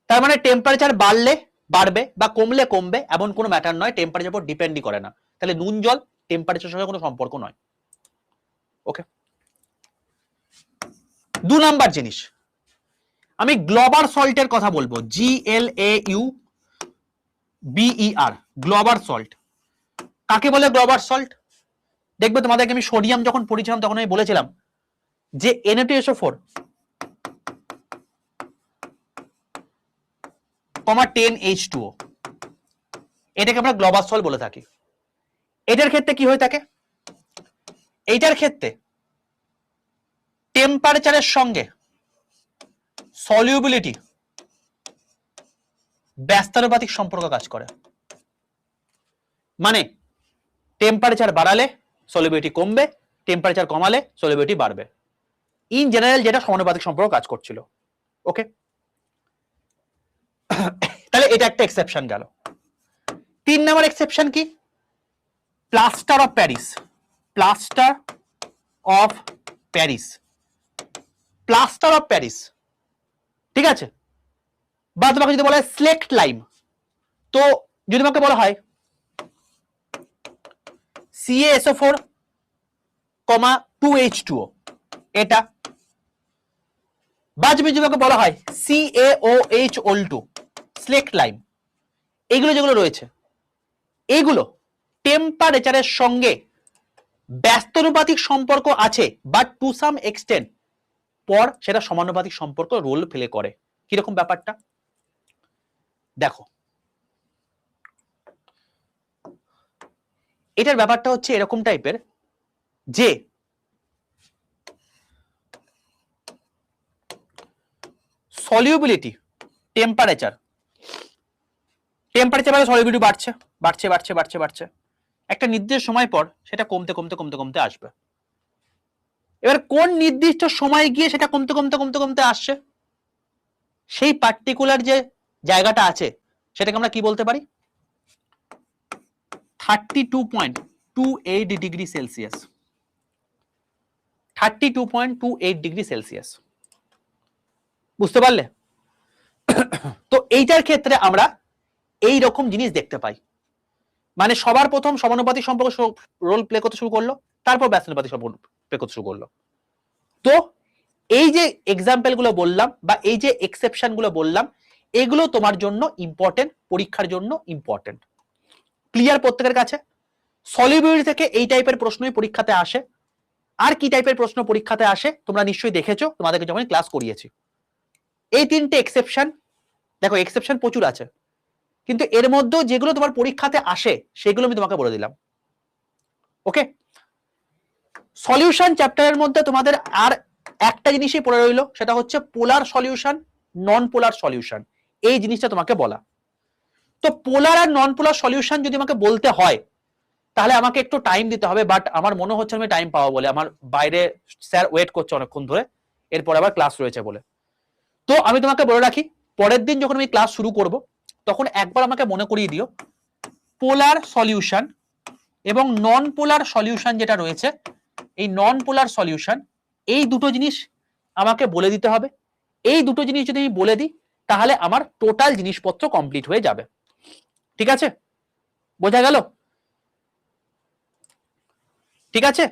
তার মানে টেম্পারেচার বাড়লে বাড়বে বা কমলে কমবে এমন কোনো ম্যাটার নয়, টেম্পারেচার উপর ডিপেন্ডই করে না। তাহলে নুন জল টেম্পারেচারের সঙ্গে কোনো সম্পর্ক নয়। ওকে। 2 নাম্বার জিনিস, আমি গ্লোবাল সল্টের কথা বলবো, GLAUBER, গ্লোবাল সল্ট। কাকে বলে গ্লোবাল সল্ট? দেখবে তোমাদেরকে আমি সোডিয়াম যখন পড়িয়েছিলাম তখন আমি বলেছিলাম যে Na2SO4, 10H2O, এটাকে আমরা গ্লোবাল সল্ট বলে থাকি। এটার ক্ষেত্রে কি হয়ে থাকে? এইটার ক্ষেত্রে টেম্পারেচারের সঙ্গে সলিউবিলিটি ব্যস্তানুপাতিক সম্পর্ক কাজ করে। মানে টেম্পারেচার বাড়ালে সলিউবিলিটি কমবে, টেম্পারেচার কমালে সলিউবিলিটি বাড়বে। ইন জেনারেল যেটা সমানুপাতিক সম্পর্ক কাজ করছিল। ওকে, তাহলে এটা একটা এক্সেপশন গেল। 3 নাম্বার এক্সেপশন কি? Plaster of Paris. Plaster of Paris, plaster of Paris, ঠিক আছে? বা তোমাকে যদি বলা হয় স্লেক্ট লাইম, তো যদি তোমাকে বলা হয় CaSO4, 2H2O, এটা। বা যদি তোমাকে বলা হয় CaOH2, স্লেক্ট লাইম, এগুলো যেগুলো রয়েছে এগুলো টেম্পারেচারের সঙ্গে ব্যস্তানুপাতিক সম্পর্ক আছে, বাট টু সাম এক্সটেন্ট পর সেটা সমানুপাতিক সম্পর্ক রোল প্লে করে। কিরকম ব্যাপারটা দেখো, এটার ব্যাপারটা হচ্ছে এরকম টাইপের যে সলিউবিলিটি টেম্পারেচার, টেম্পারেচার বাড়লে সলিউবিলিটি বাড়ছে বাড়ছে বাড়ছে বাড়ছে বাড়ছে, একটা নির্দিষ্ট সময় পর সেটা কমতে কমতে কমতে কমতে আসবে। এবার কোন নির্দিষ্ট সময় গিয়ে সেটা কমতে কমতে কমতে কমতে আসছে, সেই পার্টিকুলার যে জায়গাটা আছে সেটাকে আমরা কি বলতে পারি? 32.28 ডিগ্রি সেলসিয়াস। 32.28 degree Celsius. বুঝতে পারলে? তো এইটার ক্ষেত্রে আমরা এই রকম জিনিস দেখতে পাই। মানে সবার প্রথম সমানুপাতিক সম্পর্ক রোল প্লে করতে শুরু করলো, তারপর ব্যস্তানুপাতিক সম্পর্ক প্লে করতে শুরু করলো। তো এই যে এক্সাম্পল গুলো বললাম বা এই যে এক্সেপশন গুলো বললাম, এগুলো তোমার জন্য ইম্পর্টেন্ট, পরীক্ষার জন্য ইম্পর্টেন্ট। ক্লিয়ার প্রত্যেকের কাছে? সলিউবিলিটি থেকে এই টাইপের প্রশ্নই পরীক্ষাতে আসে। আর কি টাইপের প্রশ্ন পরীক্ষাতে আসে তোমরা নিশ্চয়ই দেখেছো, তোমাদেরকে যখন ক্লাস করিয়েছি। এই 3টে এক্সেপশন, দেখো এক্সেপশন প্রচুর আছে, কিন্তু এর মধ্যে যেগুলো তোমার পরীক্ষাতে আসে সেগুলো আমি তোমাকে বলে দিলাম। ওকে, সলিউশন চ্যাপ্টারের মধ্যে তোমাদের আর একটা জিনিসই পড়ে রইল, সেটা হচ্ছে পোলার সলিউশন, নন পোলার সলিউশন। এই জিনিসটা তোমাকে বলা। তো পোলার আর নন পোলার সলিউশন যদি আমাকে বলতে হয় তাহলে আমাকে একটু টাইম দিতে হবে, বাট আমার মনে হচ্ছে আমি টাইম পাবো বলে, আমার বাইরে স্যার ওয়েট করছে অনেকক্ষণ ধরে, এরপর আবার ক্লাস রয়েছে বলে। তো আমি তোমাকে বলে রাখি, পরের দিন যখন আমি ক্লাস শুরু করব তখন একবার আমাকে মনে করিয়ে দিও পোলার সলিউশন এবং নন পোলার সলিউশন যেটা রয়েছে, এই নন পোলার সলিউশন, এই দুটো জিনিস আমাকে বলে দিতে হবে। এই দুটো জিনিস যদি আমি বলে দিই তাহলে আমার টোটাল জিনিসপত্র কমপ্লিট হয়ে যাবে। ঠিক আছে? বোঝা গেল? ঠিক আছে?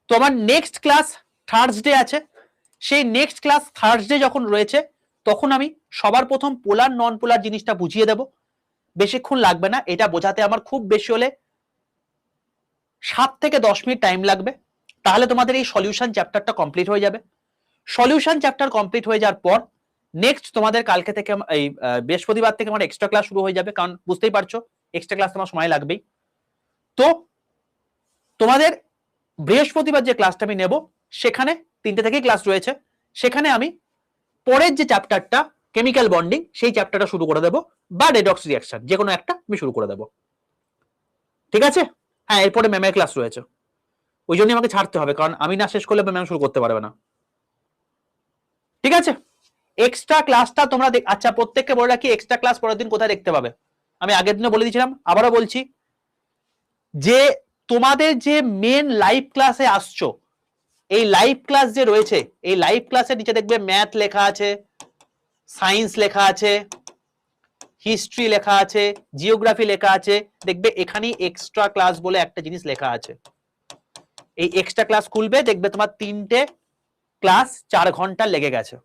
তো আমার নেক্সট ক্লাস থার্সডে আছে, সেই নেক্সট ক্লাস থার্সডে যখন রয়েছে তখন আমি সবার প্রথম পোলার নন পোলার জিনিসটা বুঝিয়ে দেব। বেশিক্ষণ লাগবে না, এটা বোঝাতে আমার খুব বেশি হলে 7 থেকে 10 মিনিট টাইম লাগবে। তাহলে তোমাদের এই সলিউশন চ্যাপ্টারটা কমপ্লিট হয়ে যাবে। সলিউশন চ্যাপ্টার কমপ্লিট হয়ে যাওয়ার পর নেক্সট তোমাদের কালকে থেকে এই বৃহস্পতিবার থেকে আমার এক্সট্রা ক্লাস শুরু হয়ে যাবে, কারণ বুঝতেই পারছো এক্সট্রা ক্লাস তোমার সময় লাগবেই। তো তোমাদের বৃহস্পতিবার যে ক্লাসটা আমি নেব সেখানে 3টে থেকেই ক্লাস রয়েছে, সেখানে আমি পরের যে চ্যাপ্টারটা কেমিক্যাল বন্ডিং সেই চ্যাপ্টারটা শুরু করে দেবো, বা রেডক্স রিঅ্যাকশন যে কোনো একটা আমি শুরু করে দেবো। ঠিক আছে? হ্যাঁ, এরপরে ম্যামের ক্লাস রয়েছে, ওই জন্যই আমাকে ছাড়তে হবে, কারণ আমি না শেষ করলে ম্যাম শুরু করতে পারবে না। ঠিক আছে? এক্সট্রা ক্লাসটা তোমরা আচ্ছা প্রত্যেককে বলে রাখি এক্সট্রা ক্লাস পরের দিন কোথায় দেখতে পাবে। আমি আগের দিনে বলে দিয়েছিলাম, আবারও বলছি, যে তোমাদের যে মেন লাইভ ক্লাসে আসছো, এই লাইভ ক্লাস যে রয়েছে, এই লাইভ ক্লাসের নিচে দেখবে ম্যাথ লেখা আছে, সায়েন্স লেখা আছে, হিস্ট্রি লেখা আছে, জিওগ্রাফি লেখা আছে, দেখবে এখানেই এক্সট্রা ক্লাস বলে একটা জিনিস লেখা আছে। এই এক্সট্রা ক্লাস খুলবে, দেখবে তোমার 3টে ক্লাস 4 ঘন্টা লেগে গেছে,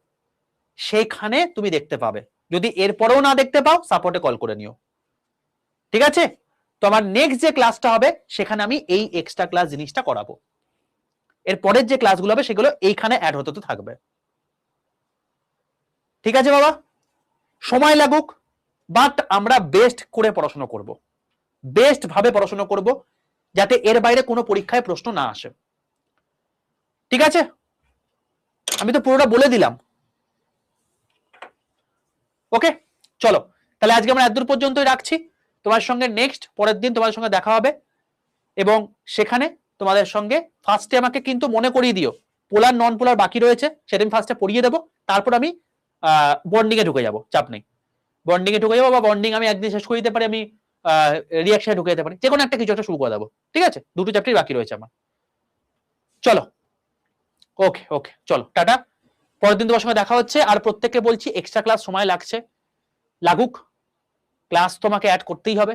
সেইখানে তুমি দেখতে পাবে। যদি এরপরেও না দেখতে পাও সাপোর্টে কল করে নিও। ঠিক আছে? তো আমার নেক্সট যে ক্লাসটা হবে সেখানে আমি এই এক্সট্রা ক্লাস জিনিসটা করাবো। এর পরের যে ক্লাসগুলো হবে সেগুলো এইখানে অ্যাড হতে তো থাকবে। ঠিক আছে বাবা? সময় লাগুক, বাট আমরা বেস্ট করে পড়াশোনা করব, বেস্ট ভাবে পড়াশোনা করব, যাতে এর বাইরে কোনো পরীক্ষায় প্রশ্ন না আসে। ঠিক আছে? আমি তো পুরোটা বলে দিলাম। ওকে, চলো তাহলে আজকে আমরা এতদূর পর্যন্তই রাখছি। তোমার সঙ্গে নেক্সট পরের দিন তোমাদের সঙ্গে দেখা হবে, এবং সেখানে তোমাদের সঙ্গে ফার্স্টে আমাকে কিন্তু মনে করিয়ে দিও পোলার নন পোলার বাকি রয়েছে, সেদিন ফার্স্টে পড়িয়ে দেবো, তারপর আমি বন্ডিং এ ঢুকে যাবো, চাপ নেই। বন্ডিং এ ঢুকে যাবো, বা বন্ডিং আমি একদিন শেষ করে দিতে পারি, আমি রিয়াকশনে ঢুকে যেতে পারি, যে কোনো একটা কিছু একটা শুরু করে দেবো। ঠিক আছে? 2টো চ্যাপ্টারই বাকি রয়েছে আমার। চলো, ওকে ওকে, চলো টাটা। পরের দিন তোমার সঙ্গে দেখা হচ্ছে। আর প্রত্যেককে বলছি এক্সট্রা ক্লাস সময় লাগছে, লাগুক, ক্লাস তোমাকে অ্যাড করতেই হবে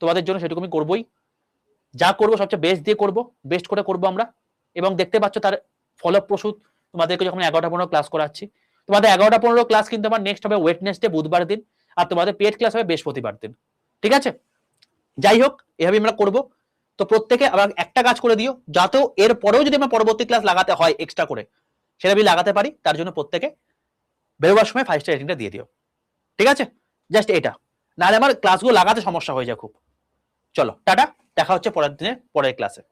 তোমাদের জন্য, সেটুকু আমি করবোই। যা করবো সবচেয়ে বেস্ট দিয়ে করবো, বেস্ট করে করবো আমরা। এবং দেখতে পাচ্ছ তার ফলপ্রসূ তোমাদেরকে যখন 11টা 15 ক্লাস করাচ্ছি, তোমাদের 11টা 15 ক্লাস কিন্তু আমার নেক্সট হবে ওয়েডনেসডে বুধবার দিন, আর তোমাদের পেড ক্লাস হবে বৃহস্পতিবার দিন। ঠিক আছে? যাই হোক, এভাবে আমরা করবো। তো প্রত্যেকে আবার একটা কাজ করে দিও, যাতেও এর পরেও যদি আমার পরবর্তী ক্লাস লাগাতে হয় এক্সট্রা করে, সেটা আমি লাগাতে পারি, তার জন্য প্রত্যেকে বেরোবার সময় 5 স্টার রেটিংটা দিয়ে দিও। ঠিক আছে? জাস্ট এটা, নাহলে আমার ক্লাসগুলো লাগাতে সমস্যা হয়ে যায় খুব। চলো টাটা, দেখা হচ্ছে পরের দিনে পরের ক্লাসে।